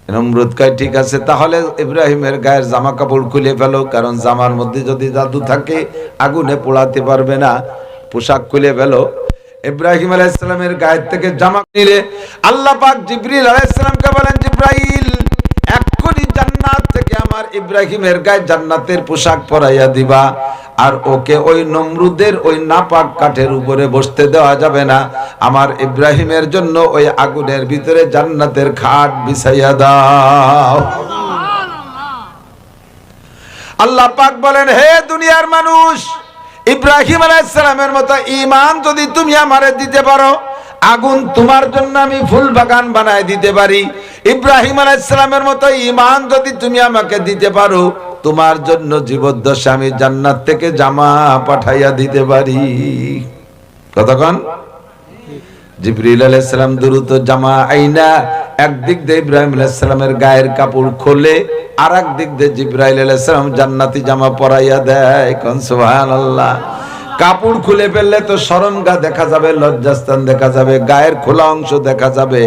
নমরুদ কয় ঠিক আছে, তাহলে ইব্রাহিমের গায়ের জামা কাপড় খুলে ফেলো, কারণ জামার মধ্যে যদি জাদু থাকে আগুনে পোড়াতে পারবে না, পোশাক খুলে ফেলো। ইব্রাহিম আলাইহিস সালামের গায়ের থেকে জামা নিলে আল্লাহ পাক জিবরিল আলাইহিস সালামকে বলেন, জিবরাইল এক্ষুনি জান্নাত থেকে আমার ইব্রাহিমের গায়ে জান্নাতের পোশাক পরাইয়া দিবা, আর ওকে ওই নমরুদের ওই নাপাক কাঠের উপরে বসতে দেওয়া যাবে না, আমার ইব্রাহিমের জন্য ওই আগুনের ভিতরে জান্নাতের খাট বিছাইয়া দাও। আল্লাহ পাক বলেন, হে দুনিয়ার মানুষ, ইব্রাহিম আলাইহিস সালামের মতো ঈমান যদি তুমি আমারে দিতে পারো, আগুন তোমার জন্য আমি ফুল বাগান বানায় দিতে পারি। ইব্রাহিম আলাইহিস সালামের মতো ঈমান যদি তুমি আমাকে দিতে পারো, তোমার জন্য জীবদ্দশা আমি জান্নাত থেকে জামা পাঠাইয়া দিতে পারি। কতক্ষণ? জিবরিল আলাইহিস সালাম দ্রুত জামা আইনা একদিক দিয়ে ইব্রাহিম আলাইহিস সালামের গায়ের কাপড় খোলে, আর একদিক দিয়ে জিবরাইল আলাইহিস সালাম জান্নাতি জামা পরাইয়া দেয়। কোন সুবহানাল্লাহ। কাপড় খুলে ফেললে তো শরমগা দেখা যাবে, লজ্জাস্থান দেখা যাবে, গায়ের খোলা অংশ দেখা যাবে।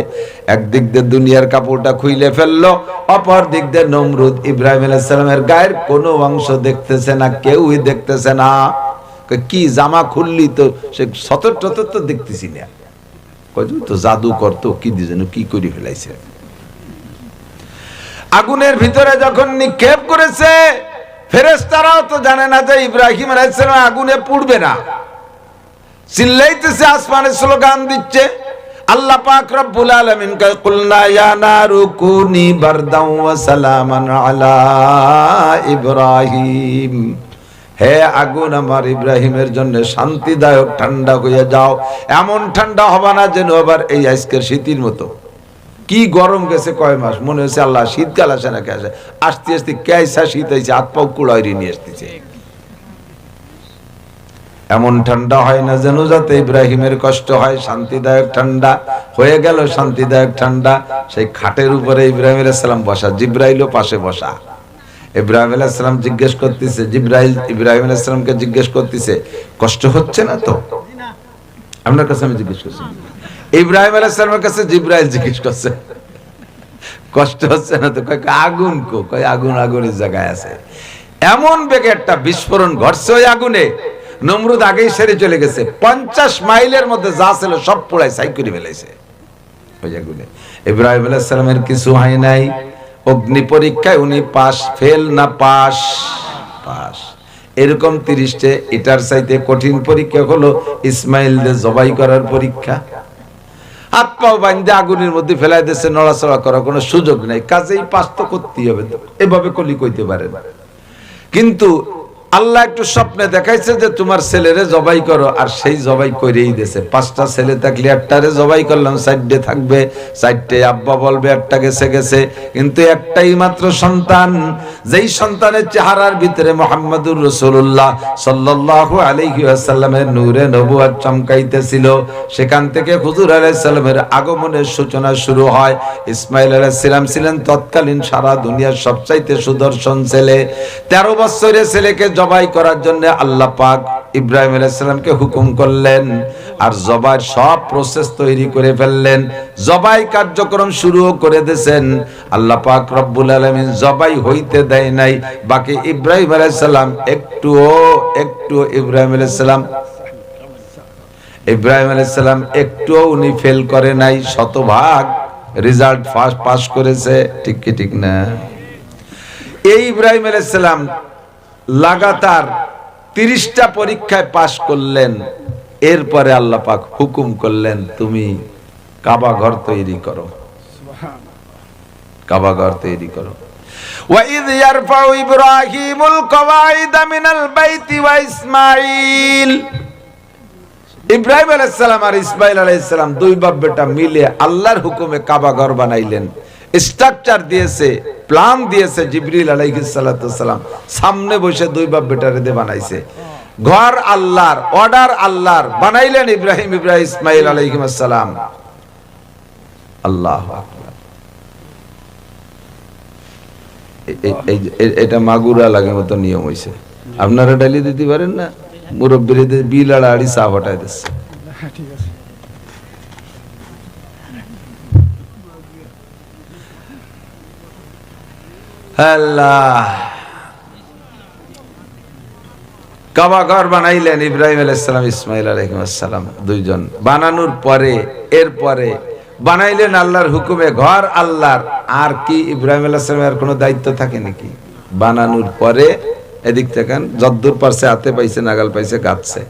একদিক দিয়ে দুনিয়ার কাপড়টা খুলে ফেললো, অপর দিক দিয়ে নমরুদ ইব্রাহিম আলাইহিস সালামের গায়ের কোনো অংশ দেখতেছে না, কেউই দেখতেছে না। কি জামা খুললি তো সে সতর টতর তো দেখতেছি না, তো জাদু করতো কি দিয়েছেন, কি করে ফেলাইছে। আগুনের ভিতরে যখন নিক্ষেপ করেছে, ফেরেশতারাও তো জানে না যে ইব্রাহিম আলাইহিস সালাম আগুনে পুড়বে না, চিল্লাইতেছে, আসমানে স্লোগান দিচ্ছে। আল্লাহ পাক রব্বুল আলামিন কে কুলনা ইয়া নারু কুনি বারদাও ওয়া সালামান আলা ইব্রাহিম, হে আগুন আমার ইব্রাহিমের জন্য শান্তিদায়ক ঠান্ডা হয়ে যাও। এমন ঠান্ডা হবে না যেন আবার এই আজকের শীতের মতো। কি গরম গেছে কয় মাস, মনে হচ্ছে আল্লাহ শীতকাল আসে না, কে আসে আসতে আসতে কেসা শীত হয়েছে, হাত পাও কুড়াইরে নিয়ে আসতেছে। এমন ঠান্ডা হয় না যেন যাতে ইব্রাহিমের কষ্ট হয়, শান্তিদায়ক ঠান্ডা হয়ে গেল। শান্তিদায়ক ঠান্ডা, সেই খাটের উপরে ইব্রাহিম আলাইহিস সালাম বসা, জিব্রাইলও পাশে বসা। ইব্রাহিম আলাইহিস সালাম জিজ্ঞেস করতেছে, জিব্রাইল ইব্রাহিম আলাইহিস সালামকে জিজ্ঞেস করতেছে, কষ্ট হচ্ছে না তো? আপনার কাছে আমি জিজ্ঞেস করছি, ইব্রাহিম আলাইহিস সালামের কাছে জিব্রাইল জিজ্ঞেস করছে, কষ্ট হচ্ছে না তো? কয় আগুন কো, কয় আগুন আগুনের জায়গায় আছে। এমন বেগে একটা বিস্ফোরণ ঘটছে ওই আগুনে, নমরুদ আগেই সেরে চলে গেছে। 50 মাইলের মধ্যে যা ছিল সব পোড়ায় ছাই করে ফেলেছে ওই আগুনে। ইব্রাহিম আলাইহিস সালামের কিছু হয় নাই। অগ্নি পরীক্ষায় উনি পাস, ফেল না পাস? পাস। এরকম 30টে এটার চাইতে কঠিন পরীক্ষা হলো ইসমাইলদের জবাই করার পরীক্ষা। হাত পাও বাঁধে আগুনের মধ্যে ফেলাই দিয়েছে, নড়াচড়া করার কোনো সুযোগ নাই, কাজেই পাস তো করতেই হবে। এভাবে কলি কইতে পারেন, কিন্তু আল্লাহ একটু স্বপ্নে দেখাইছে যে তোমার ছেলেরে জবাই করো, আর সেই জবাই করেই দিয়েছে। 5টা ছেলে থাকলে একটারে জবাই করলাম, 4টে থাকবে, 4টে আব্বা বলবে একটা গেছে গেছে, কিন্তু একটাই মাত্র সন্তান, যেই সন্তানের চেহারার ভিতরে মুহাম্মদুর রাসূলুল্লাহ সাল্লাল্লাহু আলাইহি ওয়াসাল্লামের নূরে নবুয়ত চমকাইতেছিল। সেখান থেকে হুজুর আলাইহিস সালামের আগমনের সূচনা শুরু হয়। ইসমাইল আলাইহিস সালাম ছিলেন তৎকালীন সারা দুনিয়ার সবচাইতে সুদর্শন ছেলে। 13 বছরের ছেলেকে জবাই করার জন্য আল্লাহ পাক ইব্রাহিম আলাইহিস সালামকে হুকুম করলেন, আর জবাইয়ের সব প্রসেস তৈরি করে ফেললেন, জবাই কার্যক্রম শুরু করে দিয়েছেন। আল্লাহ পাক রব্বুল আলামিন জবাই হইতে দেয় নাই, বাকি ইব্রাহিম আলাইহিস সালাম একটু ইব্রাহিম আলাইহিস সালাম একটুও উনি ফেল করে নাই, শতভাগ রেজাল্ট পাস করেছে। ঠিক কি ঠিক না? এই ইব্রাহিম আলাইহিস সালাম লাগাতার 30টা পরীক্ষায় পাশ করলেন। এরপরে আল্লাহ পাক হুকুম করলেন, তুমি কাবা ঘর তৈরি করো, কাবা ঘর তৈরি করো। ওয়াইদ ইয়ারফাউ ইব্রাহিমুল কওয়াইদা মিনাল বাইতি ওয়া ইসমাঈল, ইব্রাহিম আলাইহিস সালাম আর ইসমাঈল আলাইহিস সালাম দুই বাপ বেটা মিলে আল্লাহর হুকুমে কাবা ঘর বানাইলেন। স্ট্রাকচার দিয়েছে, প্ল্যান দিয়েছে জিবরিল আলাইহিস সালাতু সালাম, সামনে বসে দুই বাপ বেটারে দিয়ে বানাইছে। ঘর আল্লাহর, অর্ডার আল্লাহর, বানাইলেন ইব্রাহিম ইসমাঈল আলাইহিস সালাম। আল্লাহু আকবার। এটা মাগুরা লাগে মতো নিয়ম হইছে। আপনারা ডালি দিতে পারেন না? মুরব্বীদের বিল আড়াআড়ি চা হটাই দিচ্ছে। ঠিক আছে। আল্লাহ, কাবা ঘর বানাইলেন ইব্রাহিম আলাইহিস সালাম, ইসমাঈল আলাইহিস সালাম দুইজন। বানানোর পরে এরপরে বানাইলেন আল্লাহর হুকুমে ঘর আল্লাহর। আর কি ইব্রাহিম আলাইহিস সালামের কোনো দায়িত্ব থাকে নাকি? বানানোর পরে এদিক থেকে যদ্দূর পারছে হাতে পাইছে, নাগাল পাইছে, গাচ্ছে।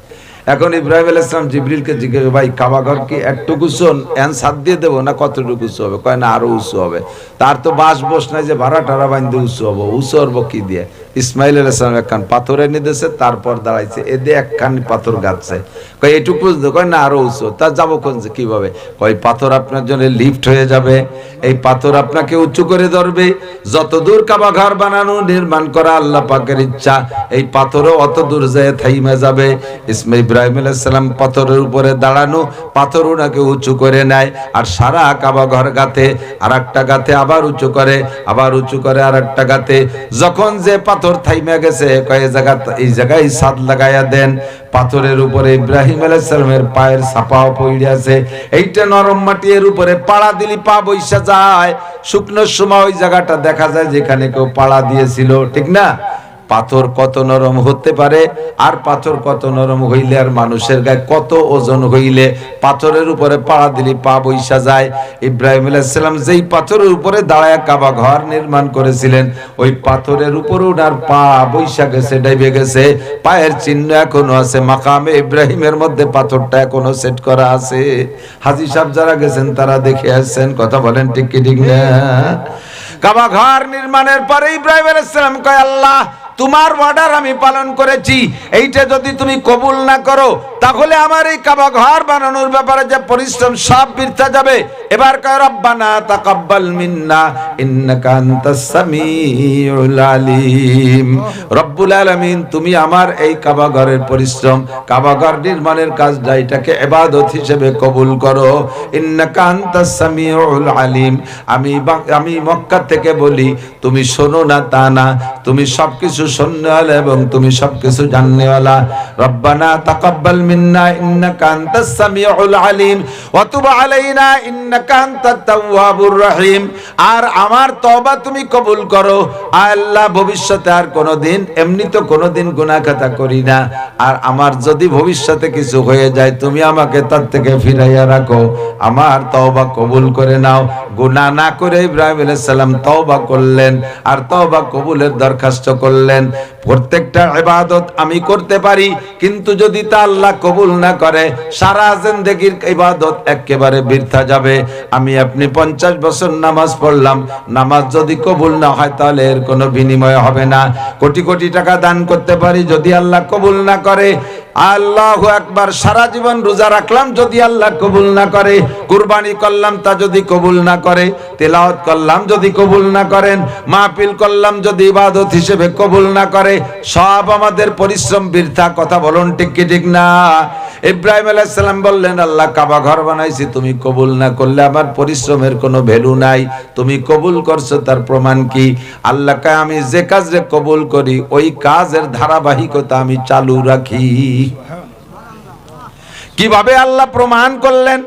এখন ইব্রাহিম আলাইহিস সালাম জিবরিলকে জিজ্ঞেস, ভাই কাবা ঘর কি একটুকু উঁচু এন ছাদ দিয়ে দেবো না কতটুকু উঁচু হবে? কয় না আরো উঁচু হবে। তার তো বাস বস নাই যে ভাড়া টাড়া বাঁধতে উঁচু হবো, উঁচু হবো কি দিয়ে? ইসমাঈল আলাইহিস সালাম একখান পাথর এনে দিয়েছে, তারপর দাঁড়াইছে, এদে একখান পাথর গাচ্ছে। কয় এটুকু, কয় না আরো উঁচু। তা যাবো কোন কিভাবে? কয় পাথর আপনার জন্য লিফট হয়ে যাবে, এই পাথর আপনাকে উঁচু করে ধরবে। যত দূর কাবা ঘর বানানো নির্মাণ করা আল্লাহ পাকের ইচ্ছা, এই পাথরও অত দূর যায় থাইমা যাবে। ইব্রাহিম আলাইহিস সালাম পাথরের উপরে দাঁড়ানো, পাথর ওনাকে উঁচু করে নেয়, আর সারা কাবা ঘর গাতে, আর একটা গাতে আবার উঁচু করে, আবার উঁচু করে আর একটা গাতে। যখন যে পাথর পাথর থাইমা গেছে, কয় জায়গা এই জায়গায় ছাদ লাগাইয়া দেন। পাথরের উপরে ইব্রাহিম আলাইহিস সালামের পায়ের ছাপাও পড়ে আছে। এইটা নরম মাটি, এর উপরে পাড়া দিলি পা বইসা যায়। শুকনোর সময় ওই জায়গাটা দেখা যায় যেখানে কেউ পাড়া দিয়েছিল, ঠিক না? পাথর কত নরম হতে পারে, আর পাথর কত নরম হইলে আর মানুষের গায়ে কত ওজন হইলে পাথরের উপরে পাড়া দিলি পা বইসা যায়। ইব্রাহিম আলাইহিস সালাম যেই পাথরের উপরে দাঁড়ায় কাবা ঘর নির্মাণ করেছিলেন, ওই পাথরের উপরে ওনার পা বইসা গেছে, ডাইবে গেছে। পায়ের চিহ্ন এখনো আছে, মাকামে ইব্রাহিমের মধ্যে পাথরটা এখনো সেট করা আছে। হাজী সাহেব যারা গেছেন তারা দেখে আসছেন, কথা বলেন ঠিক কি ঠিক না? কাবা ঘর নির্মাণের পরে ইব্রাহিম আলাইহিস সালাম কয়, আল্লাহ তোমার অর্ডার আমি পালন করেছি, এইটা যদি তুমি কবুল না করো তাহলে আমার এই কাবা ঘর বানানোর ব্যাপারে যে পরিশ্রম সব বৃথা যাবে। এবার কয় রব্বানা তাকাব্বাল মিন্না ইন্নাকা আনতাস সামিউল আলিম। রব্বুল আলামিন তুমি আমার এই কাবা ঘরের পরিশ্রম, কাবা ঘর নির্মাণের কাজটা এটাকে ইবাদত হিসেবে কবুল করো। ইন্নাকা আনতাস সামিউল আলিম। আমি মক্কা থেকে বলি, তুমি শোনো না তা না, তুমি সবকিছু শুননেওয়ালা এবং তুমি সবকিছু জাননেওয়ালা। রব্বানা তাকাব্বাল মিন্না ইন্নাকা আনতাস সামিউল আলিম ওয়া তুব আলাইনা ইন্নাকা আনতাত তাওয়াবুর রহিম। আর আমার তওবা তুমি কবুল করো। আল্লাহ ভবিষ্যতে আর কোনোদিন, এমনি তো কোনোদিন গুনাহ খাতা করি না, আর আমার যদি ভবিষ্যতে কিছু হয়ে যায় তুমি আমাকে তার থেকে ফিরাইয়া রাখো, আমার তওবা কবুল করে নাও। গুনাহ না করে ইব্রাহিম আলাইহিস সালাম তওবা করলেন আর তওবা কবুলের দরখাস্ত করলেন। প্রত্যেকটা ইবাদত আমি করতে পারি, কিন্তু যদি তা আল্লাহ কবুল না করে সারা জিন্দেগীর ইবাদত একেবারে বৃথা যাবে। আমি আপনি 50 বছর নামাজ পড়লাম, নামাজ যদি কবুল না হয় তাহলে এর কোনো বিনিময় হবে না। কোটি কোটি টাকা দান করতে পারি, যদি আল্লাহ কবুল না করে, আল্লাহু আকবার, সারা জীবন রোজা রাখলাম, যদি আল্লাহ কবুল না করে, কুরবানি করলাম, তা যদি কবুল না করে, তেলাওয়াত করলাম, যদি কবুল না করেন, মাহফিল করলাম, যদি ইবাদত হিসেবে কবুল না করে, সব আমাদের পরিশ্রম বৃথা। কথা বলুন ঠিক কি ঠিক না? ইব্রাহিম আলাইহিস সালাম বললেন, আল্লাহ কাবা ঘর বানাইছি, তুমি কবুল না করলে আমার পরিশ্রমের কোনো ভ্যালু নাই। তুমি কবুল করছো তার প্রমাণ কি? আল্লাহ কয়, আমি যে কাজে কবুল করি ওই কাজের ধারাবাহিকতা আমি চালু রাখি। কিভাবে আল্লাহ প্রমাণ করলেন?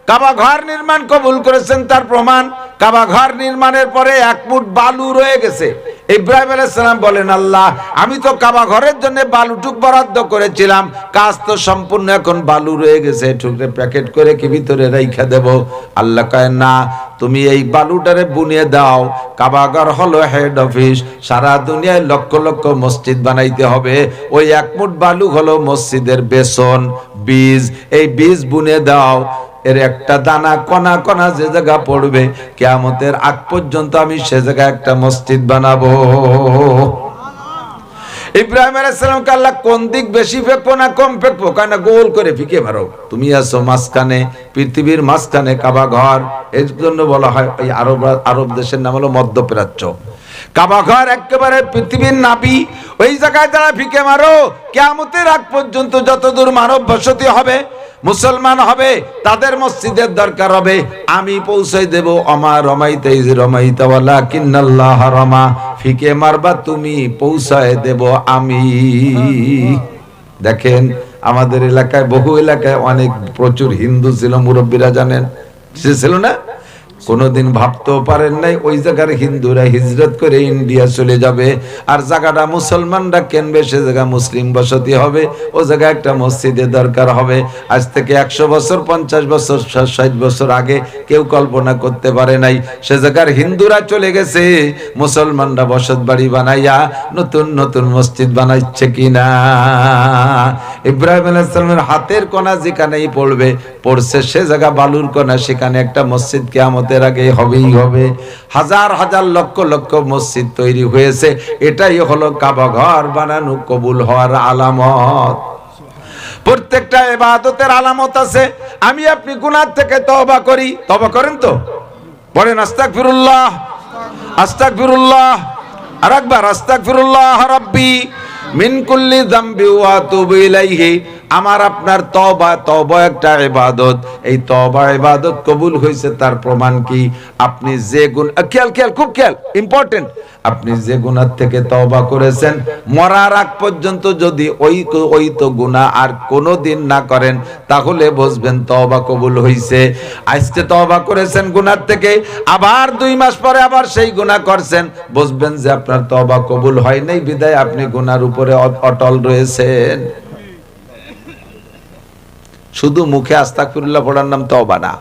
কাবা ঘর নির্মাণ কবুল করেছেন তার প্রমাণ, কাবা ঘর নির্মাণের পরে 1 মুঠ বালু রয়ে গেছে। ইব্রাহিম আলাইহিস সালাম বলেন, আল্লাহ আমি তো কাবা ঘরের জন্য বালুটুক বরাদ্দ করেছিলাম, কাজ তো সম্পূর্ণ, এখন বালু রয়ে গেছে, টুকরে প্যাকেট করে কি ভিতরে রাইখা দেব? আল্লাহ কয়, না, তুমি এই বালুটারে বুনিয়ে দাও। কাবা ঘর হলো হেড অফিস, সারা দুনিয়ায় লক্ষ লক্ষ মসজিদ বানাইতে হবে, ওই 1 মুঠ বালু হলো মসজিদের বেসন, বীজ। এই বীজ বুনে দাও, এর একটা দানা কণা কণা যে জায়গা পড়বে কিয়ামতের আগ পর্যন্ত আমি সে জায়গায় একটা মসজিদ বানাবো। ইব্রাহিম আলাইহিস সালামকে আল্লাহ কোন দিক বেশি ফেকবো না কম ফেকবো? কেন গোল করে ফিকে মারো। তুমি আছো মাঝখানে, পৃথিবীর মাঝখানে কাবা ঘর। এর জন্য বলা হয়, এই আরব দেশের নাম হলো মধ্যপ্রাচ্য। কাবা ঘর একেবারে পৃথিবীর নাভি, ওই জায়গায় যারা ফিকে মারো, কিয়ামতের আগ পর্যন্ত যতদূর মানব বসতি হবে, মুসলমান হবে, তাদের মসজিদের দরকার হবে, আমি পৌঁছে দেব। অমা রমাইতে ইজ রমাইতা ওয়ালাকিন্নাল্লাহ রমা। ফিকে মারবা তুমি, পৌঁছায় দেব আমি। দেখেন আমাদের এলাকায়, বহু এলাকায় অনেক প্রচুর হিন্দু ছিল, মুরব্বীরা জানেন, ছিল না? কোনদিন ভাবতেও পারেন নাই ওই জায়গার হিন্দুরা হিজরত করে ইন্ডিয়া চলে যাবে, আর জায়গাটা মুসলমানরা কিনবে, সে জায়গা মুসলিম বসতি হবে, ও জায়গায় একটা মসজিদের দরকার হবে। আজ থেকে 100 বছর, 50 বছর, 60 বছর আগে কেউ কল্পনা করতে পারে নাই সে জায়গার হিন্দুরা চলে গেছে, মুসলমানরা বসত বাড়ি বানাইয়া নতুন নতুন মসজিদ বানাইছে কিনা। ইব্রাহিম আলাইহিস সালামের হাতের কণা যেখানেই পড়ছে সে জায়গা বালুর কণা, সেখানে একটা মসজিদ কিয়ামতের আগে হবেই হবে। হাজার হাজার লক্ষ লক্ষ মসজিদ তৈরি হয়েছে, এটাই হলো কাবা ঘর বানানো কবুল হওয়ার আলামত। প্রত্যেকটা ইবাদতের আলামত আছে। আমি আপনি গুনাহ থেকে তওবা করি, তওবা করেন তো? পড়েন আস্তাগফিরুল্লাহ, আস্তাগফিরুল্লাহ, আরেকবার আস্তাগফিরুল্লাহ রাব্বি মিন কুল্লি যামবি ওয়া আতুবু ইলাইহি আমার আপনার তওবা, তওবা একটা ইবাদত। এই তওবা ইবাদত কবুল হয়েছে তার প্রমাণ কি? আপনি যে গুনাহ, খেয়াল খুব খেয়াল, ইম্পর্টেন্ট, আপনি যে গুনাহ থেকে তওবা করেছেন মরার আগ পর্যন্ত যদি ওই তো গুনাহ আর কোনোদিন না করেন, তাহলে বুঝবেন তওবা কবুল হয়েছে। আজকে তওবা করেছেন গুনাহ থেকে, আবার 2 মাস পরে আবার সেই গুনাহ করছেন, বুঝবেন যে আপনার তওবা কবুল হয় নাই, বিদায় আপনি গুনার উপরে অটল রয়েছেন। শুধু মুখে আস্তাগফিরুল্লাহ পড়ার নাম তওবা না।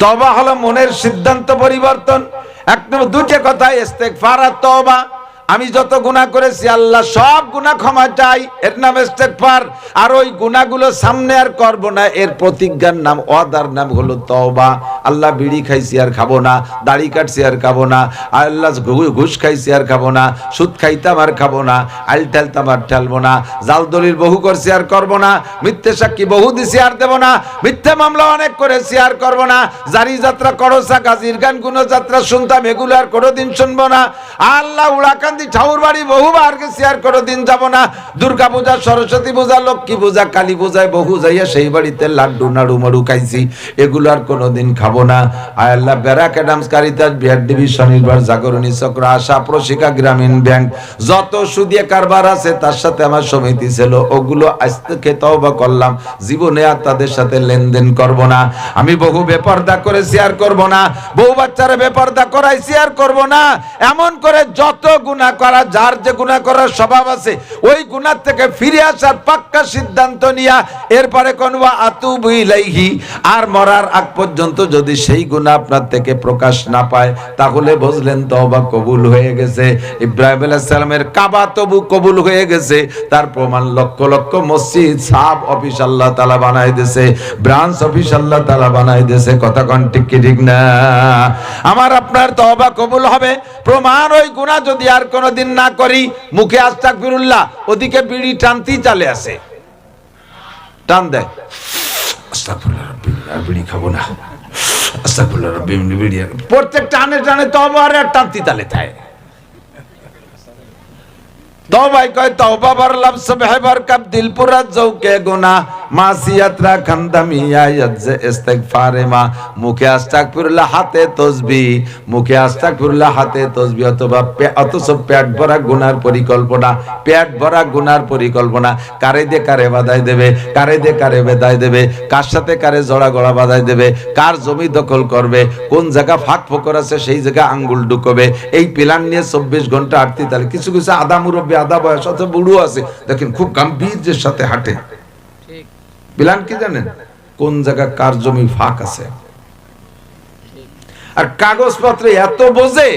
তওবা হলো মনের সিদ্ধান্ত পরিবর্তন। এক নম্বর, দুটো কথা, ইস্তেগফার আর তওবা। আমি যত গুনাহ করেছি আল্লাহ সব গুনাহ ক্ষমা চাই, এর নাম ইস্তেগফার। আর ওই গুনাহগুলো সামনে আর করব না, এর প্রতিজ্ঞার নাম, ওয়াদার নাম হলো তওবা। আল্লাহ বিড়ি খাইছি আর খাবো না, দাড়ি কাটছি আর খাবো না, আল্লাহ ঘুষ খাইছি আর খাবো না, সুদ খাইতাম আর খাবো না, আইল ঠেলতাম আর ঠেলবো না, জাল দলিল বহু করছি আর করবো না, মিথ্যে সাক্ষী বহু দিছি আর দেবো না, মিথ্যে মামলা অনেক করেছি আর করবো না, জারি যাত্রা, করসা, গাজীর গান, গুনো যাত্রা শুনতাম, এগুলো আর কোনোদিন শুনবো না। আল্লাহ উড়াকান্দি ঠাউর বাড়ি বহুবার গেছি আর কোনোদিন যাব না। দুর্গা পূজা, সরস্বতী পূজা, লক্ষ্মী পূজা, কালী পূজায় বহু যাইয়া সেই বাড়িতে লাড্ডু নাড়ু মাড়ু খাইছি, এগুলো আর কোনোদিন খাবো না। আয় আল্লাহ, ব্যারাক অ্যাডামস, কারিতাস, বিহার ডিবি, স্বনির্ভর, জাগরণী চক্র, আশা, প্রশিকা, গ্রামীণ ব্যাংক, যত সুদিয়ে কারবার আছে তার সাথে আমার সমিতি ছিল, ওগুলো আজ থেকে তওবা করলাম, জীবনে আর তাদের সাথে লেনদেন করব না। আমি বহু বেপরদা করেছি আর করব না, বহু বাচ্চারা বেপরদা করাইছি আর করব না। এমন করে যত গুনাহ করা, যার যে গুনাহ করার স্বভাব আছে, ওই গুনাহ থেকে ফিরে আসার পাক্কা সিদ্ধান্ত নিয়া এরপরে কোনবা আতুবু ইলাইহি, আর মরার আগ পর্যন্ত যদি সেই গুনাহ আপনার থেকে প্রকাশ না পায়, তাহলে বুঝলেন তওবা কবুল হয়ে গেছে। ইব্রাহিম আলাইহিস সালামের কাবা তবু কবুল হয়ে গেছে, তার প্রমাণ লক্ষ লক্ষ মসজিদ, সাব অফিস আল্লাহ তাআলা বানাই দিয়েছে, ব্রাঞ্চ অফিস আল্লাহ তাআলা বানাই দিয়েছে। কথা কোন ঠিক কি ঠিক না? আমার আপনার তওবা কবুল হবে প্রমাণ, ওই গুনাহ যদি আর কোনোদিন না করি, মুখে আস্তাগফিরুল্লাহ, ওদিকে বিড়ি টানতেই চলে আসে, টান দেয়, আস্তাগফিরুল্লাহ রাব্বি, আর বিড়ি খাবো না, আস্তাগফিরুল্লাহ রাব্বি, বিড়ি প্রত্যেক টানে টানে তওবা আর টানতেই তালে থাকে। তওবাই কয় তওবা বার লফজ বেহবার কাব দিল পুরা জৌকে গুনাহ, মাসিয়াত রাখান দামিয়া ইয়াজে ইস্তিগফারে মা। মুখে আস্তাগফিরুল্লাহ, হাতে তাসবিহ, মুখে আস্তাগফিরুল্লাহ, হাতে তাসবিহ, অথচ পেট ভরা গুনার পরিকল্পনা, পেট ভরা গুনার পরিকল্পনা, কারে দিয়ে কারে বাধাই দেবে, কারে দিয়ে কারে বেদায় দেবে, কার সাথে কারে জড়া গড়া বাধাই দেবে, কার জমি দখল করবে, কোন জায়গা ফাঁক ফোকর আছে সেই জায়গা আঙ্গুল ঢুকবে, এই প্ল্যান নিয়ে 24 ঘন্টা আটতি। তাহলে কিছু কিছু আদা মুরব্বী, আদা বয়স, অত বুড়ো আছে, দেখেন খুব গাম্ভীর্যের সাথে হাঁটে। প্ল্যান কি জানেন? কোন জায়গা কার জমি ফাঁক আছে। আর কাগজপত্র এত বোঝে,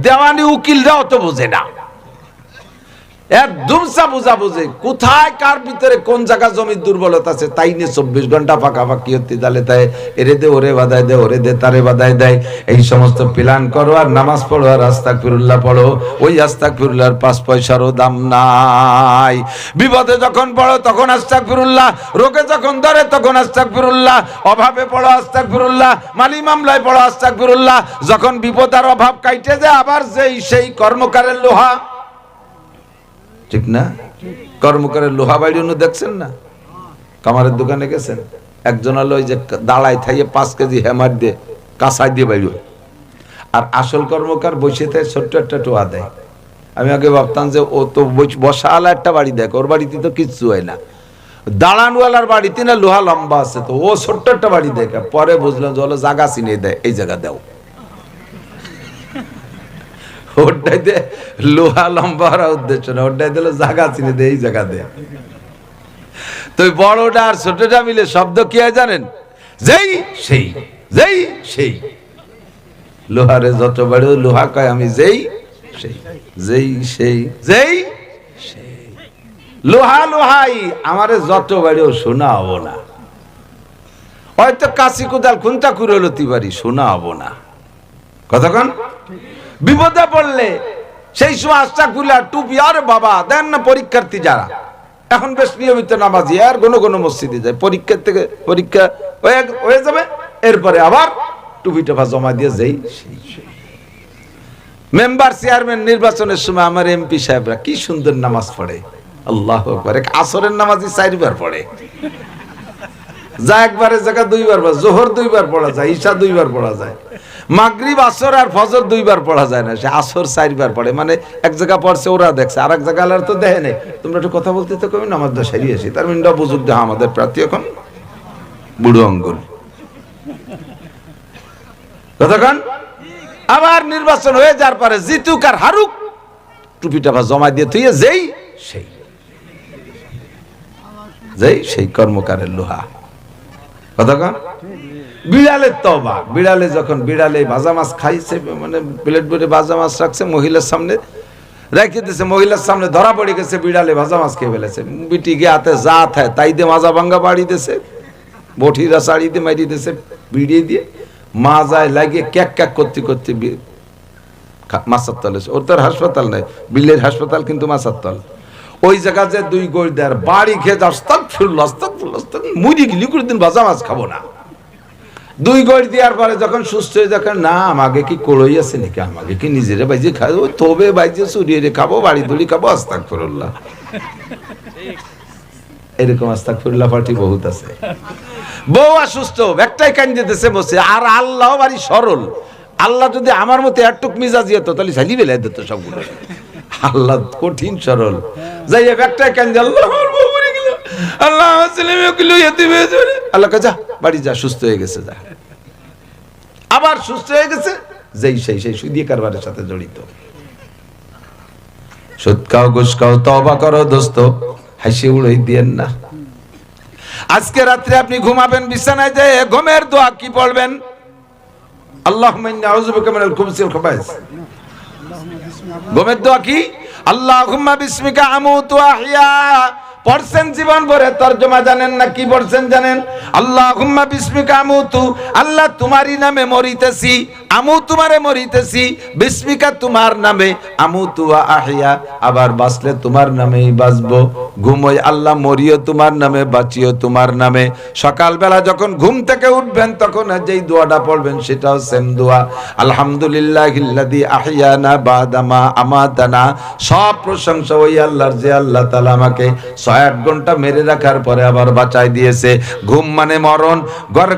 দেওয়ানি উকিলরা অত বোঝে না, একদম বুঝা বোঝে কোথায় কার ভিতরে কোন জায়গা জমির দুর্বলতা আছে, তাই নিয়ে 24 ঘন্টা ফাঁকাফাঁকি হতে তালে তাই এরে দে ওরে বাধাই দে, ওরে দে তারে বাধাই দেয়। এই সমস্ত প্ল্যান করো আর নামাজ পড়ো আর আস্তাগফিরুল্লাহ পড়ো, ওই আস্তাগফিরুল্লাহর 5 পয়সারও দাম নাই। বিপদে যখন পড়ো তখন আস্তাগফিরুল্লাহ, রোগে যখন ধরে তখন আস্তাগফিরুল্লাহ, অভাবে পড়ো আস্তাগফিরুল্লাহ, মালি মামলায় পড়ো আস্তাগফিরুল্লাহ, যখন বিপদ আর অভাব কাইটে যায় আবার সেই কর্মকারের লোহা, ঠিক না? কর্মকারের লোহা বাইরে দেখছেন না? কামারের দোকানে গেছেন, একজন হলো ওই যে দাঁড়ায় থাইয়ে 5 কেজি হ্যামার দিয়ে কাঁসাই দিয়ে বাইরে, আর আসল কর্মকার বসে থাকে ছোট্ট একটা টোয়া দেয়। আমি আগে ভাবতাম যে ও তো বসাওয়ালা একটা বাড়ি দেখ, ওর বাড়িতে তো কিচ্ছু হয় না, দাঁড়ানওয়ালার বাড়িতে না লোহা লম্বা আছে, তো ও ছোট্ট একটা বাড়ি দেখে পরে বুঝলাম যে হলো জায়গা চিনে দেয়, এই জায়গা দাও, ওটাইতে লোহা লম্বা হওয়ার উদ্দেশ্য না, ওটাই দিল জায়গা চিনে দেয়, এই জায়গা দেয়। তো বড়টা আর ছোটটা মিলে শব্দ কি হয় জানেন? যেই সেই, যেই সেই। লোহারে যত বড় লোহা কয় আমি যেই সেই, যেই সেই, যেই সেই। লোহা লোহাই আমারে যত বড় শোনা হবো না, হয়তো কাশি কোদাল খুনটা করে লতি পারি, শোনা হবো না। কতক্ষণ বিপদে পড়লে সেই সময় আস্তাগফিরুল্লাহ টুপি, আর বাবা দেন না পরীক্ষার্থী যারা এখন বেশ নিয়মিত নামাজি, আর কোনো মসজিদে যায়, পরীক্ষা হয়ে যাবে, এরপরে আবার টুপি টোপা জমা দিয়ে যাই। মেম্বার চেয়ারম্যান নির্বাচনের সময় আমার এমপি সাহেবরা কি সুন্দর নামাজ পড়ে, আল্লাহু আকবার। আসরের নামাজি 4 বার পড়ে, যা একবারে জায়গা 2 বার পড়া, জোহর 2 বার পড়া যায়, ঈশা 2 বার পড়া যায়, মাগরিব আসর আর ফজর 2 বার পড়া যায় না, সে আসর 4 বার পড়ে। মানে এক জায়গা পড়ছে ওরা দেখছে, আর এক জায়গা আলার তো দেখে নেই। তোমরা একটু কথা বলতে তো কই, নামাজ দা সারিয়ে আসি, তার মিনটা বুঝুক দেহ আমাদের প্রার্থী এখন বুড়ো আঙ্গুল কতক্ষণ। আবার নির্বাচন হয়ে যার পরে জিতুক আর হারুক টুপিটা জমা দিয়ে তুই সেই কর্মকারের লোহা কতক্ষণ। বিড়ালের তওবা, বিড়ালে যখন বিড়ালে ভাজা মাছ খাইছে, মানে প্লেট ভরে ভাজা মাছ রাখছে, মহিলার সামনে রেখে দিয়েছে, মহিলার সামনে ধরা পড়ে গেছে, বিড়ালে ভাজা মাছ খেয়ে ফেলেছে। বিটি গিয়ে হাতে যা থায় তাই দিয়ে মাজা ভাঙ্গা বাড়ি দিয়েছে, বঠিরা শাড়ি দিয়ে মারি দিয়েছে, বিড়িয়ে দিয়ে মা যায় লাগিয়ে ক্যাক ক্যাক করতে করতে মাছের তলে। ওর তো হাসপাতাল নাই, বিলের হাসপাতাল, কিন্তু মাছের তল। ওই জায়গা যে 2 গোল দেয় বাড়ি খেয়ে আস্তাগফিরুল্লাহ আস্তাগফিরুল্লাহ মুড়ি গিলি করে দিন ভাজা মাছ খাবো না। 2 গোল দেওয়ার পরে যখন সুস্থ হয়ে দেখেন না আমাকে কি কড়ই আছে নাকি, আমাকে কি নিজেরে বাইজে খাবো, ওই তবে বাইজে চুরিয়ে খাবো, বাড়ি তুলি খাবো, আস্তাগফিরুল্লাহ। এরকম আস্তাগফিরুল্লাহ পার্টি বহুত আছে। বউ অসুস্থ, একটাই কান্দে দিতেছে বসে, আর আল্লাহ বাড়ি সরল। আল্লাহ যদি আমার মতো একটুক মিজাজি হতো তাহলে ঝালি বেলায় দিত সবগুলো। আল্লাহ কঠিন সরল, যাই একটাই কান্দে, আল্লাহ আমার বউ মরে গেল, আল্লাহ আমার ছেলে মেয়েগুলো এতিম হয়ে যাবে, আল্লাহ কা যা বাড়ি যা, সুস্থ হয়ে গেছে, যা। আবার সুস্থ হয়ে গেছে, যেই সেই সুদী কারবারের সাথে জড়িত। সুদ খাও, ঘুষ খাও, তওবা করো দোস্ত, হাসি উড়াই দিয়েন না। আজকে রাত্রে আপনি ঘুমাবেন, বিছানায় যে ঘুমের দোয়া কি পড়বেন? আল্লাহুম্মা ইন্নী আউযু বিকা মিনাল খুবুসি ওয়াল খাবায়েস। ঘুমের দোয়া কি? আল্লাহুম্মা বিসমিকা আমুতু ওয়া আহইয়া। পড়ছেন জীবন ভরে, তরজমা জানেন না, কি পড়ছেন জানেন? আল্লাহুম্মা বিসমিকা আমুতু, আল্লাহ তোমারই নামে মরিতেছি, আমু তোমারে মরিতেছি, বিসমিকা তোমার নামে, আমুতু ওয়া আহইয়া, আবার বাঁচলে তোমার নামেই বাঁচবো। ঘুমোই আল্লাহ, মরিও তোমার নামে, বাঁচিও তোমার নামে। সকালবেলা যখন ঘুম থেকে উঠবেন তখন যেই দোয়াটা পড়বেন সেটাও সেম দোয়া, আলহামদুলিল্লাহিল্লাযী আহইয়ানা বাদামা আমাতানা। সব প্রশংসা ওই আল্লাহর যে আল্লাহ তাআলা আমাকে 6-8 ঘন্টা মেরে রাখার পরে আবার বাঁচাই দিয়েছে। ঘুম মানে মরণ,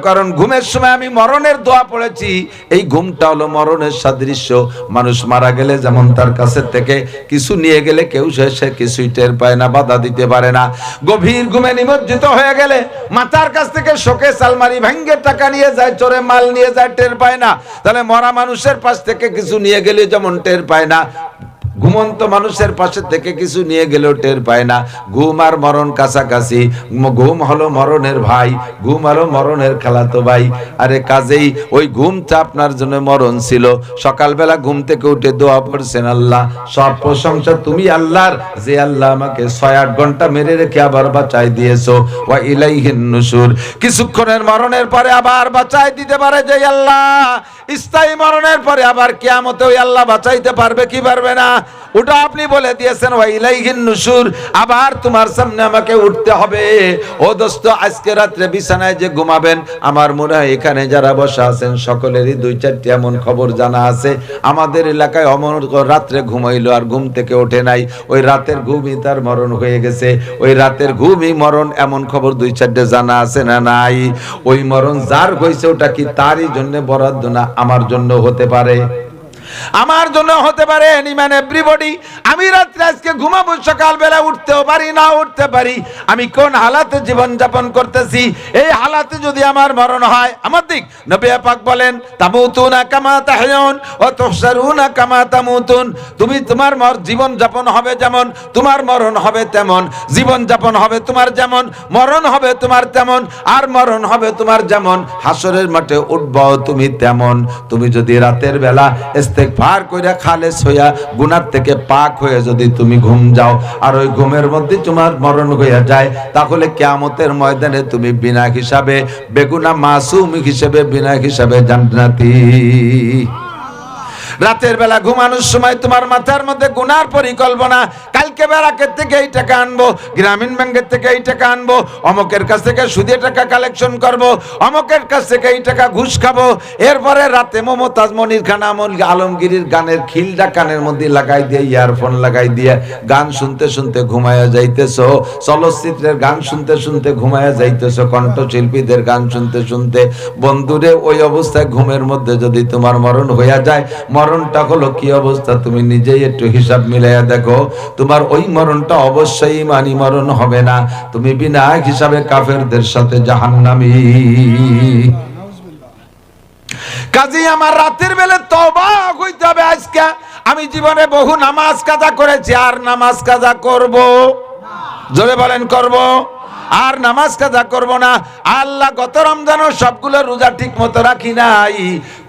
কারণ ঘুমের সময় আমি মরণের দোয়া পড়েছি। এই ঘুমটা হলো মরণের সাদৃশ্য। মানুষ মারা গেলে যেমন তার কাছে থেকে কিছু নিয়ে গেলে কেউ সে কিছুই টের পায় না, বাধা দিতে পারে না। গভীর ঘুমে নিমজ্জিত হয়ে গেলে মাথার কাছ থেকে শোকেস আলমারি ভাঙ্গে টাকা নিয়ে যায়, চোরে মাল নিয়ে যায়, টের পায় না। তাহলে মরা মানুষের পাশ থেকে কিছু নিয়ে গেলে যেমন টের পায় না, ঘুমন্ত মানুষের পাশে থেকে কিছু নিয়ে গেলেও টের পায় না। ঘুম আর মরণ কাছাকাছি। ঘুম হলো মরণের ভাই, ঘুম হলো মরণের খালাতো ভাই। আরে কাজেই ওই ঘুমটা আপনার জন্য মরণ ছিল। সকালবেলা ঘুম থেকে উঠে দোয়া পড়ছেন, আল্লাহ সব প্রশংসা তুমি আল্লাহর, যে আল্লাহ আমাকে 6-8 ঘন্টা মেরে রেখে আবার বাঁচাই দিয়েছো। ওয়া ইলাইহিন নুশুর, কিছুক্ষণের মরণের পরে আবার বাঁচাই দিতে পারে যে আল্লাহ। স্থায়ী মরণের পরে আবার কিয়ামতে ওই আল্লাহ বাঁচাইতে পারবে কি পারবে না, ওটা আপনি বলে দিয়েছেন। ওয়া ইলাইহিন নুশুর, আবার তোমার সামনে আমাকে উঠতে হবে। ও দোস্ত, আজকে রাত্রে বিছানায় যে ঘুমাবেন, আমার মনে হয় এখানে যারা বসে আছেন সকলেরই 2-4টি এমন খবর জানা আছে। আমাদের এলাকায় অমর রাত্রে ঘুমাইলো আর ঘুম থেকে ওঠে নাই, ওই রাতের ঘুমই তার মরণ হয়ে গেছে। ওই রাতের ঘুমই মরণ, এমন খবর 2-4টে জানা আছে না নাই? ওই মরণ যার হয়েছে ওটা কি তারই জন্য বরাদ্দ না আমার জন্য হতে পারে? আমার জন্য হতে পারে। এনিম্যান এভরিবডি, আমি রাত্রে আজকে ঘুমাবো, সকালবেলা উঠতেও পারি না উঠতে পারি। আমি কোন হালাতে জীবন যাপন করতেছি, এই হালাতে যদি আমার মরণ হয়, আমার দিক নবী পাক বলেন, তামুতুনা কামা তাহয়ুন ওয়া তুহশারুনা কামা তামুতুন। তুমি তোমার জীবন যাপন হবে যেমন, তোমার মরণ হবে তেমন। জীবন যাপন হবে তোমার যেমন, মরণ হবে তোমার তেমন। আর মরণ হবে তোমার যেমন, হাসরের মাঠে উঠবাও তুমি তেমন। তুমি যদি রাতের বেলা ইস্তেগফার কইরা খালেস হইয়া গুনাহ থেকে পাক হয়ে যদি তুমি ঘুম যাও, আর ওই ঘুমের মধ্যে তোমার মরণ হইয়া যায়, তাহলে কিয়ামতের ময়দানে তুমি বিনা হিসাবে বেগুনাহ মাসুম হিসেবে, বিনা হিসাবে জান্নাতি। রাতের বেলা ঘুমানোর সময় তোমার মাথার মধ্যে গুনার পরিকল্পনা, কালকে কালকে ব্যারাকের থেকে এই টাকা আনবো, গ্রামীণ ব্যাংকের থেকে এই টাকা আনবো, অমকের কাছ থেকে সুদে টাকা কালেকশন করবো, অমকের কাছ থেকে এই টাকা ঘুষ খাবো। এরপরে রাতে মমতাজ মনির খান আলমগীরের গানের খিলটা কানের মধ্যে লাগাই দিয়ে, ইয়ারফোন লাগাই দিয়ে গান শুনতে শুনতে ঘুমায়া যাইতেছো, চলচ্চিত্রের গান শুনতে শুনতে ঘুমায়া যাইতেছো, কণ্ঠশিল্পীদের গান শুনতে শুনতে। বন্ধুরে, ওই অবস্থায় ঘুমের মধ্যে যদি তোমার মরণ হইয়া যায়, মরণটা হলো কি অবস্থা তুমি নিজেই একটু হিসাব মিলাইয়া দেখো। তোমার ওই মরণটা অবশ্যই ইমানি মরণ হবে না, তুমি বিনা হিসাবে কাফেরদের সাথে জাহান্নামী। কাজী আমার রাতের বেলা তওবা কইতে হবে। আজকে আমি জীবনে বহু নামাজ কাজা করেছি, আর নামাজ কাজা করব? জোরে বলেন করব? আর নামাজ কাজা করব না। আল্লাহ গত রমজানও সবগুলো রোজা ঠিক মতো রাখি নাই,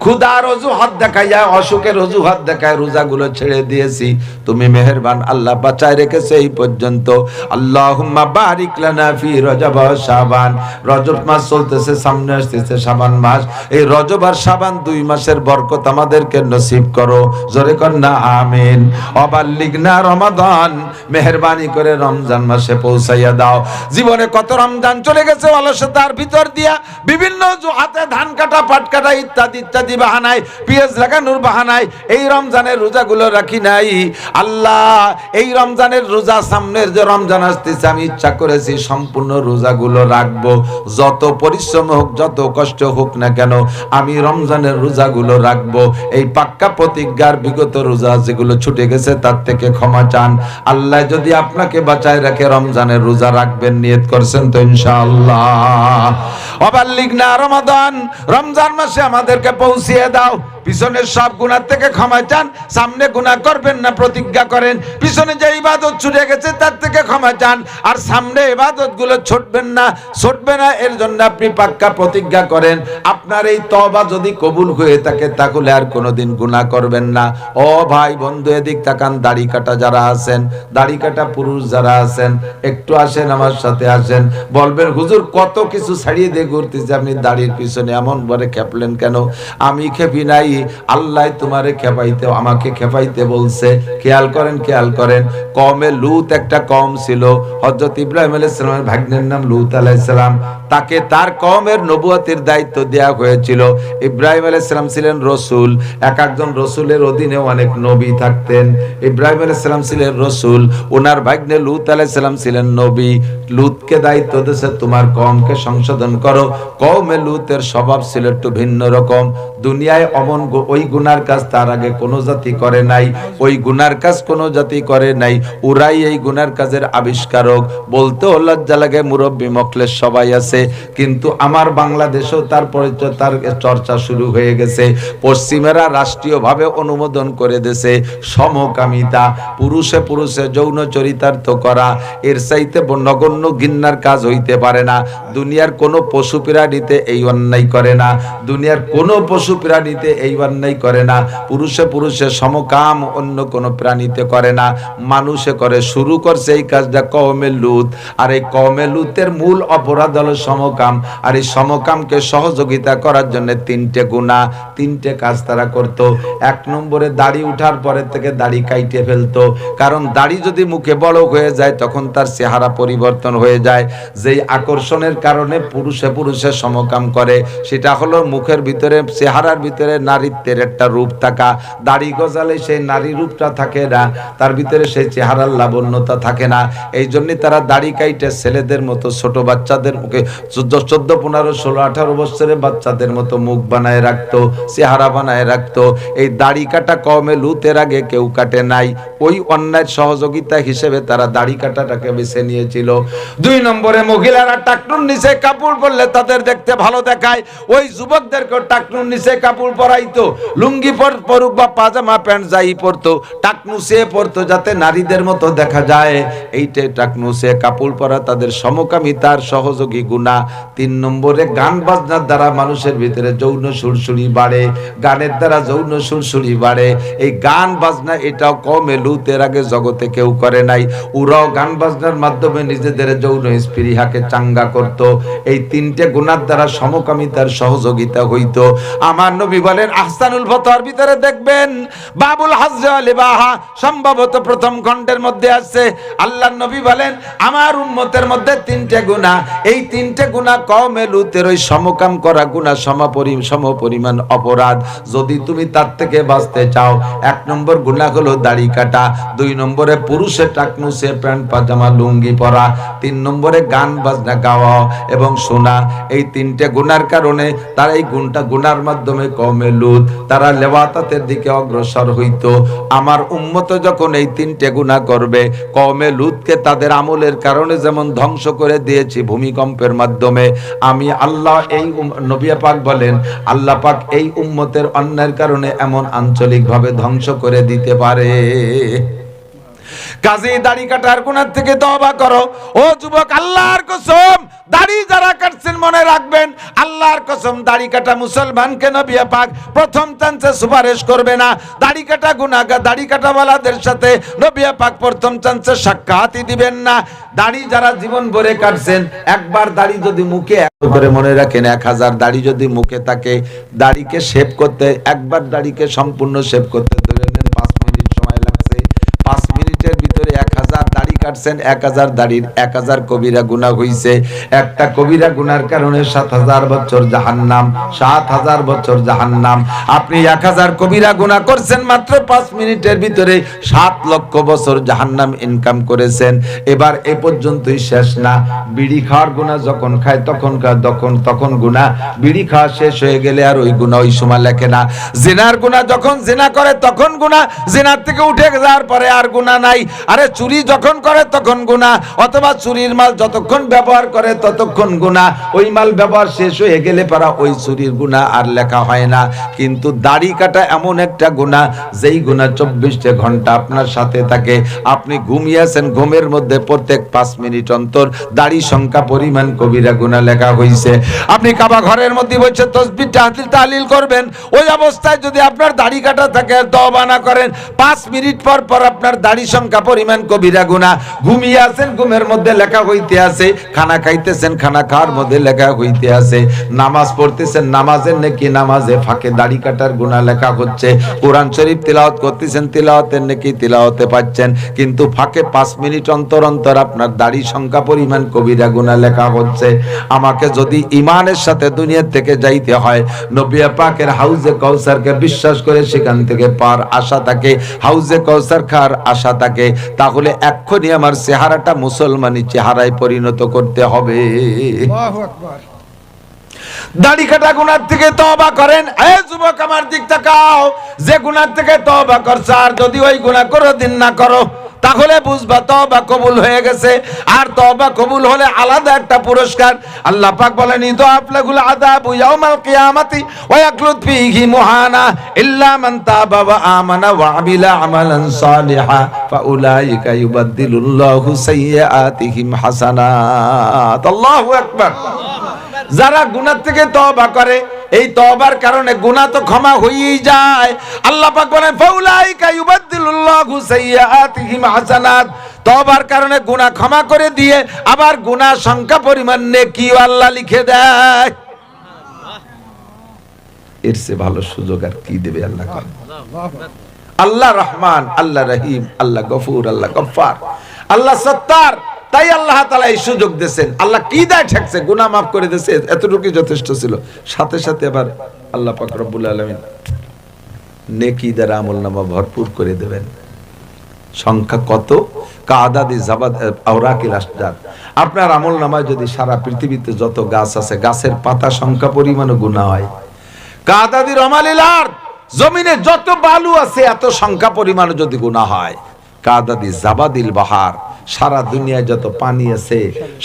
ক্ষুধার অজুহাত দেখাইয়া, অসুখের অজুহাত দেখায় রোজাগুলো ছেড়ে দিয়েছি। তুমি মেহেরবান আল্লাহ, বাঁচায় রেখেছে এই পর্যন্ত। আল্লাহুম্মা বারিক লানা ফি রজব ওয়া শাবান। রজব মাস চলতেছে, সামনে আসতেছে শাবান মাস। এই রজব আর শাবান 2 মাসের বরকত আমাদেরকে নসিব করো। জোরে কর না আমিন। অবাল্লিগনা রমাদান, মেহেরবানি করে রমজান মাসে পৌঁছাইয়া দাও। জীবনে কত রমজান চলে গেছে অলসতার ভিতর দিয়া, বিভিন্ন হাতে ধান কাটা, পাট কাটা ইত্যাদি ইত্যাদি বাহানায়, পেঁয়াজ লাগানোর বাহানায় এই রমজানের রোজাগুলো রাখি নাই। আল্লাহ, এই রমজানের রোজা, সামনের যে রমজান আসতেছে, আমি ইচ্ছা করেছি সম্পূর্ণ রোজাগুলো রাখবো। যত পরিশ্রম হোক, যত কষ্ট হোক না কেন, আমি রমজানের রোজাগুলো রাখবো। এই পাক্কা প্রতিজ্ঞার বিগত রোজা যেগুলো ছুটে গেছে তার থেকে ক্ষমা চান। আল্লাহ যদি আপনাকে বাঁচায় রাখে, রমজানের রোজা রাখবেন, নিয়ত করছেন তো ইনশাআল্লাহ? অবাল্লিগনা রমাদান, রমজান মাসে আমাদেরকে পৌঁছিয়ে দাও। পিছনের সব গুনাহ থেকে ক্ষমা চান, সামনে গুনাহ করবেন না প্রতিজ্ঞা করেন। পিছনে যে ইবাদত ছুটে গেছে তার থেকে ক্ষমা চান, আর সামনে ইবাদত গুলো ছুটবেন না, ছুটবে না, এর জন্য আপনি পাক্কা প্রতিজ্ঞা করেন। আপনার এই তওবা যদি কবুল হয়ে থাকে, তাহলে আর কোনোদিন গুনাহ করবেন না। ও ভাই বন্ধু, এদিক তাকান। দাড়ি কাটা যারা আছেন, দাড়ি কাটা পুরুষ যারা আছেন, একটু আসেন আমার সাথে, আসেন। বলবেন হুজুর কত কিছু ছাড়িয়ে দিয়ে ঘুরতেছে, আপনি দাড়ির পিছনে এমন বলে খেপলেন কেন? আমি খেপি নাই, আল্লাহ তোমারে খেপাইতে, আমাকে খেপাইতে বলছে। খেয়াল করেন, খেয়াল করেন। কওমে লূত একটা কওম ছিল, হযরত ইব্রাহিম আলাইহিস সালামের ভাগ্নের নাম লূত আলাইহিস সালাম। তাকে তার কওমের নবুয়তের দায়িত্ব দেয়া হয়েছিল। ইব্রাহিম আলাইহিস সালাম ছিলেন রাসূল, এক একজন রাসূলের অধীনে অনেক নবী থাকতেন। ইব্রাহিম আলাইহিস সালাম ছিলেন রাসূল, ওনার ভাগ্নে লূত আলাইহিস সালাম ছিলেন নবী। লূতকে দায়িত্ব দিয়েছে, তোমার কওমকে সংশোধন করো। কওমে লূতের স্বভাব ছিল একটু ভিন্ন রকম। দুনিয়ায় অমন ওই গুনার কাজ তার আগে কোনো জাতি করে নাই, ওই গুনার কাজ কোনো জাতি করে নাই। ওরাই এই গুনার কাজের আবিষ্কারক। বলতেও লজ্জা লাগে, মুরব্বী মখলেস সবাই আছে, কিন্তু আমার বাংলাদেশেও তার পরিচয়, তার চর্চা শুরু হয়ে গেছে। পশ্চিমেরা রাষ্ট্রীয়ভাবে অনুমোদন করে দিয়েছে সমকামিতা, পুরুষে পুরুষে যৌন চরিতার্থ করা। এর চাইতে নগণ্য ঘৃণার কাজ হইতে পারে না। দুনিয়ার কোনো পশু প্রাণীতে এই অন্যায় করে না, দুনিয়ার কোনো পশু প্রাণীতে এই অন্যায় করে না। পুরুষে পুরুষে সমকাম অন্য কোনো প্রাণীতে করে না, মানুষে করে। শুরু করছে এই কাজটা কওমে লূত। আর এই কওমে লূতের মূল অপরাধ হলো সমকাম। আর এই সমকামকে সহযোগিতা করার জন্য 3টে গুনাহ, 3টে কাজ তারা করত। 1 নম্বরে দাড়ি উঠার পরে থেকে দাড়ি কাইটে ফেলতো, কারণ দাড়ি যদি মুখে বড় হয়ে যায় তখন তার চেহারা পরিবর্তন হয়ে যায়। যেই আকর্ষণের কারণে পুরুষে পুরুষে সমকাম করে, সেটা হলো মুখের ভিতরে, চেহারার ভিতরে নারীত্বের একটা রূপ থাকা। দাড়ি গজালে সেই নারী রূপটা থাকে না, তার ভিতরে সেই চেহারার লাবণ্যতা থাকে না। এই জন্য তারা দাড়ি কাইটে ছেলেদের মতো, ছোট বাচ্চাদের মুখে 14, 15, 16, 18 বছরের বাচ্চাদের মতো মুখ বানায় রাখতো, চেহারা বানায় রাখতো। এই দাড়ি কাটা কওমে লূতের আগে কেউ কাটে নাই। ওই অন্যায়ের সহযোগিতা হিসেবে তারা দাড়ি কাটাটাকে বেছে নিয়েছিল। 2 নম্বরে মহিলারা টাকনুর নিচে কাপড় পরলে তাদের দেখতে ভালো দেখায়, ওই যুবকদেরকে টাকনুর নিচে কাপড় পরাইতো। লুঙ্গি পরুক বা পাজামা প্যান্ট যাই পরতো, টাকনু সে পরতো যাতে নারীদের মতো দেখা যায়। এইটাই টাকনু সে কাপড় পরা তাদের সমকামিতার সহযোগী গুণ। শোনা। 3 নম্বরে গান বাজনার দ্বারা মানুষের ভিতরে যৌন সুরসুরি বাড়ে, গানের দ্বারা যৌন সুরসুরি বাড়ে। এই গান বাজনা এটাও কওমে লুতের আগে জগতে কেউ করে নাই। ওরাও গান বাজনার মাধ্যমে নিজেদের যৌন স্পৃহাকে চাঙ্গা করত। এই 3টে গুনার দ্বারা সমকামিতার সহযোগিতা হইতো। আমার নবী বলেন আহসানুল ফতোয়ার ভিতরে দেখবেন বাবুল হাজ্জ ওয়াল ইবাহা সম্ভবত প্রথম খণ্ডের মধ্যে আছে। আল্লাহর নবী বলেন আমার উম্মতের মধ্যে 3টে গুনাহ, এই 3টে গুনাহ কওমে লুতের ওই সমকাম করা গুনাহ সমপরিমাণ অপরাধ। যদি তুমি তার থেকে বাঁচতে চাও, 1 নম্বর গুনাহ হলো দাড়ি কাটা, 2 নম্বরে পুরুষের টাকনুসে প্যান্ট পাজামা লুঙ্গি পরা, 3 নম্বরে গান বাজনা গাওয়া এবং শোনা। এই 3টে গুনার কারণে তারা এই গুনার মাধ্যমে কওমে লুত তারা লেওয়াতাতের দিকে অগ্রসর হইতো। আমার উম্মত যখন এই 3টে গুনাহ করবে, কওমে লুতকে তাদের আমলের কারণে যেমন ধ্বংস করে দিয়েছি ভূমিকম্পের মাধ্যমে, আমি আল্লাহ এই নবী পাক বলেন আল্লাহ পাক এই উম্মতের অন্যায়ের কারণে এমন আঞ্চলিকভাবে ধ্বংস করে দিতে পারে। কাজী দাড়ি কাটার গুনাহ থেকে তওবা করো ও যুবক। আল্লাহর কসম দাড়ি যারা কাটছেন মনে রাখবেন, আল্লাহর কসম দাড়ি কাটা মুসলমানকে নবী পাক প্রথম চান্সে সুপারিশ করবে না। দাড়ি কাটা গুনাহগার, দাড়ি কাটাওয়ালাদের সাথে নবী পাক প্রথম চান্সে সাক্ষাৎই দিবেন না। দাড়ি যারা জীবন ভরে কাটছেন, একবার দাড়ি যদি মুখে করে মনে রাখেন 1000 দাড়ি যদি মুখে থাকে, দাড়িকে শেভ করতে, একবার দাড়িকে সম্পূর্ণ শেভ করতে ধরে নেন 5 মিনিট সময় লাগছে। 5 মিনিটের ভিতরে 1000 দাড়ি কাটছেন, 1000 দাড়ির 1000 কবিরা গুনাহ হইছে। একটা কবিরা গুনার কারণে 7000 বছর জাহান্নাম, 7000 বছর জাহান্নাম। আপনি 1000 কবিরা গুনাহ করছেন মাত্র 5 মিনিটের ভিতরে, 7 লক্ষ বছর জাহান্নাম ইনকাম করেছেন। এবার এ পর্যন্তই শেষ না, বিড়ি খাওয়ার গুনাহ যখন খায় তখন গুনাহ, বিড়ি খাওয়া শেষ হয়ে গেলে আর ওই গুনাহ ওই সময় লেখে না। জিনার গুনাহ যখন জিনা করে তখন গুনাহ, জিনার থেকে উঠে যাওয়ার পরে আর গুনাহ নাই। আরে চুরি যখন করে তখন গুনাহ, অথবা চুরির মাল যতক্ষণ ব্যবহার করে ততক্ষণ গুনাহ, ওই মাল ব্যবহার শেষ হয়ে গেলে পারা ওই চুরির গুনাহ আর লেখা হয় না। কিন্তু দাড়ি কাটা এমন একটা গুনাহ যেই গুনাহ 24 ঘন্টা আপনার সাথে থাকে। আপনি ঘুমিয়ে আছেন, ঘুমের মধ্যে প্রত্যেক 5 মিনিট অন্তর দাড়ি সংখ্যা পরিমাণ কবিরা গুনাহ লেখা হয়েছে। আপনি কাবা ঘরের মধ্যে বসে তাসবিহ তাহলিল করবেন, ওই অবস্থায় যদি আপনার দাড়ি কাটা থাকে, তওবা না করেন, 5 মিনিট পর পর আপনার দাড়ি সংখ্যা পরিমাণ কবিরা গুনাহ। ঘুমিয়ে আছেন, ঘুমের মধ্যে লেখা হইতে আছে। খানা খাইতেছেন, খানা খাওয়ার মধ্যে লেখা হইতে আছে। নামাজ পড়তেছেন, নামাজের নেকি নামাজে ফাঁকে দাড়ি কাটার গুনাহ লেখা হচ্ছে। কোরআন শরীফ তিলাওয়াত করতেছেন, তিলাওয়াতের নেকি তিলাওয়াতে পাচ্ছেন, কিন্তু ফাঁকে 5 মিনিট অন্তর অন্তর আপনার দাড়ি সংখ্যা পরিমাণ কবিরা গুনাহ লেখা হচ্ছে। আমাকে যদি ঈমানের সাথে দুনিয়া থেকে যাইতে হয়, নবী পাকের হাউজে কাউসারকে বিশ্বাস করে সেখান থেকে পার আশা থাকে, হাউজে কাউসার খাওয়ার আশা থাকে, তাহলে এক্ষুনি আমার চেহারাটা মুসলমানি চেহারায় পরিণত করতে হবে। আল্লাহু আকবার। দাড়ি কাটা গুনার থেকে তওবা করেন। এ যুবক আমার দিক তাকাও, যে গুনার থেকে তওবা করছ, আর যদি ওই গুনাহ কোনোদিন না করো, তাহলে বুঝবা তওবা কবুল হয়ে গেছে। আর তওবা কবুল হলে আলাদা একটা পুরস্কার। আল্লাহ পাক বলেন ইদাফলাগুল আযাবু ইয়াউমাল কিয়ামাতি ওয়া ইয়াকলুদ ফীহি মুহানা ইল্লা মান তাবা ওয়া আমানা ওয়া আমিলা আমালান সালিহা ফাউলাইকা ইউবাদদিলুল্লাহু সাইয়্যাতিহিম হাসানাত। আল্লাহু আকবার। যারা গুনাহ থেকে তওবা করে, এই তওবার কারণে গুনাহ তো ক্ষমা হয়েই যায়। আল্লাহ পাক বলেন ফাউলাইকা ইউবাদদিলুল্লাহু সাইয়্যাতিহিম হাসানাত। তওবার কারণে গুনাহ ক্ষমা করে দিয়ে আবার গুনাহ সংখ্যা পরিমাণ নেকি আল্লাহ লিখে দেয়। এর চেয়ে ভালো সুযোগ আর কি দেবে আল্লাহ? আল্লাহ রহমান, আল্লাহ রহিম, আল্লাহ গফুর, আল্লাহ গফফার, আল্লাহ সত্তার। তাই আল্লাহ তাআলা এই সুযোগ দিয়েছেন। আল্লাহ কি দায় ঠেকছে, গুনাহ মাফ করে দিয়েছে, এতটুকুই যথেষ্ট ছিল। সাথে সাথে আবার আল্লাহ পাক রব্বুল আলামিন নেকি দ্বারা আমলনামা ভরপুর করে দেবেন। সংখ্যা কত? কাদাদি জাবাদ আওরাকিল আশজার। আপনার আমলনামায় যদি সারা পৃথিবীতে যত গাছ আছে, গাছের পাতা সংখ্যা পরিমাণ গুনাহ হয়। কাদাদি রমালিল আরদ, জমিনে যত বালু আছে এত সংখ্যা পরিমাণ যদি গুনাহ হয়। কাদাদি জাবাদিল বাহার, সারা দুনিয়ায় যত পানি আছে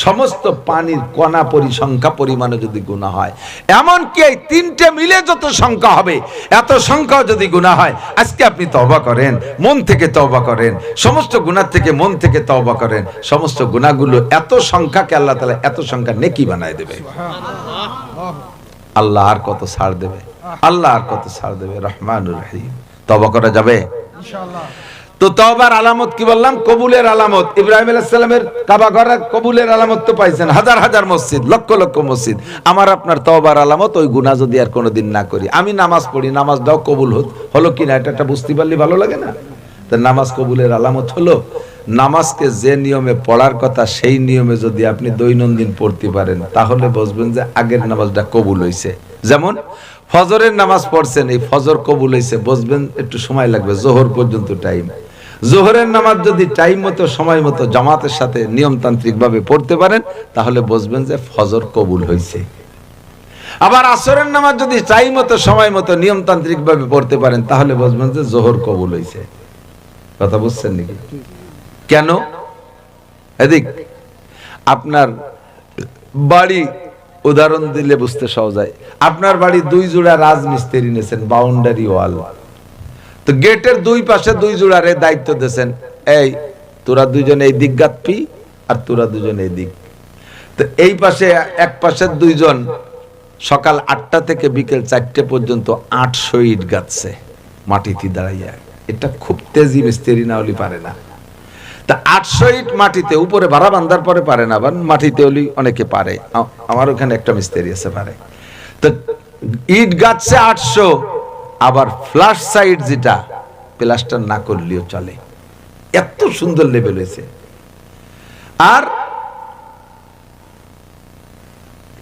সমস্ত পানির কণা পরিসংখ্যা পরিমাণে যদি গুনাহ হয়, এমনকি এই তিনটে মিলে যত সংখ্যা হবে এত সংখ্যা যদি গুনাহ হয়, আজকে আপনি তওবা করেন, মন থেকে তওবা করেন, সমস্ত গুনাহ থেকে মন থেকে তওবা করেন, সমস্ত গুনাহগুলো এত সংখ্যাকে আল্লাহ তাআলা এত সংখ্যা নেকি বানায় দেবে। আল্লাহ আর কত ছাড় দেবে, আল্লাহ আর কত ছাড় দেবে। রহমানুর রহিম। তওবা করা যাবে ইনশাআল্লাহ। তো তওবার আলামত কি বললাম? কবুলের আলামত। ইব্রাহিম আলাইহিস সালামের কাবা ঘরের কবুলের আলামত তো পাইছেন, হাজার হাজার মসজিদ, লক্ষ লক্ষ মসজিদ। আমার আপনার তওবার আলামত ওই গুনাহ যদি আর কোনোদিন না করি। আমি নামাজ পড়ি, নামাজটাও কবুল হলো কিনা এটা বুঝতে পারলে ভালো লাগে না? তো নামাজ কবুলের আলামত হলো নামাজকে যে নিয়মে পড়ার কথা সেই নিয়মে যদি আপনি দৈনন্দিন পড়তে পারেন, তাহলে বুঝবেন যে আগের নামাজটা কবুল হয়েছে। যেমন ফজরের নামাজ পড়ছেন, এই ফজর কবুল হয়েছে, বুঝবেন একটু সময় লাগবে, জোহর পর্যন্ত টাইম। জোহরের নামাজ যদি টাইম মতো সময় মতো জামাতের সাথে নিয়মতান্ত্রিক ভাবে পড়তে পারেন, তাহলে বুঝবেন যে ফজর কবুল হয়েছে। আবার আসরের নামাজ যদি টাইম মতো সময় মতো নিয়মতান্ত্রিক ভাবে পড়তে পারেন, তাহলে বুঝবেন যে জোহর কবুল হয়েছে। কথা বুঝছেন নাকি? কেন? এদিক আপনার বাড়ি উদাহরণ দিলে বুঝতে সহজ হয়। আপনার বাড়ি 2 জোড়া রাজমিস্ত্রি নিয়েছেন, বাউন্ডারি ওয়াল, তো গেটের 2 পাশে 2 জোড়ারে দায়িত্ব দিয়েছেন, এই তোরা দুজন এই দিক গাঁথবি আর তোরা দুজন এই দিক। তো এই পাশে এক পাশের 2 জন সকাল 8টা থেকে বিকেল 4টে পর্যন্ত 800 ইট গাঁথছে মাটিতে দাঁড়াইয়া। এটা খুব তেজি মিস্ত্রি না হলে পারে না। তা 800 ইট মাটিতে, উপরে ভাড়া বান্ধার পরে পারে না, আবার মাটিতে হলে অনেকে পারে। আমার ওখানে একটা মিস্ত্রি আছে পারে। তো ইট গাঁথছে 800, আবার ফ্লাশ সাইড যেটা প্লাস্টার না করলেও চলে, এত সুন্দর লেভেল হয়েছে। আর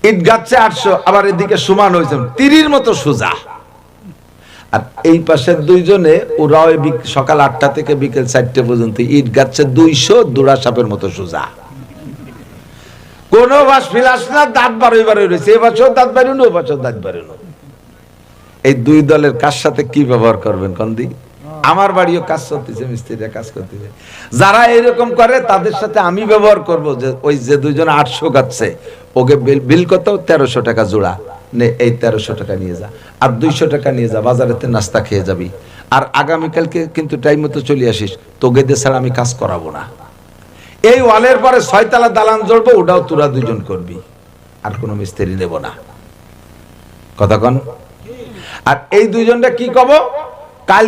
ইট গাঁথছে 800, আবার এদিকে সমান হয়েছে 30 মতো সোজা। আর এই পাশের 2 জনে ওরা সকাল 8টা থেকে বিকেল 4টে পর্যন্ত ইট গাঁথছে 200 দুরা সাপের মতো সোজা। কোন বাস ফিলাস না, দাঁত বারোই রয়েছে, এ বছর দাঁত বাড়িনো, ও বছর দাঁত বাড়িনো। এই 2 দলের কার সাথে কি ব্যবহার করবেন কন্দি? আমার বাড়িও কাজ করতেছে, মিস্ত্রিরা কাজ করতেছে, যারা এরকম করে তাদের সাথে আমি ব্যবহার করব যে ওই যে 2 জন 800 গাচ্ছে, ওকে বিল কত? 1300 টাকা জোড়া নে, এই 1300 টাকা নিয়ে যা, আর 200 টাকা নিয়ে যা, বাজারেতে নাস্তা খেয়ে যাবি, আর আগামীকালকে কিন্তু টাইম মতো চলে আসিস, তোকে দিয়ে ছাড়া আমি কাজ করাবো না। এই ওয়ালের পরে 6 তলা দালান জ্বলবো, ওটাও তোরা 2 জন করবি, আর কোনো মিস্ত্রি নেব না। কথা কন? আর এই 2 জনটা কি কব?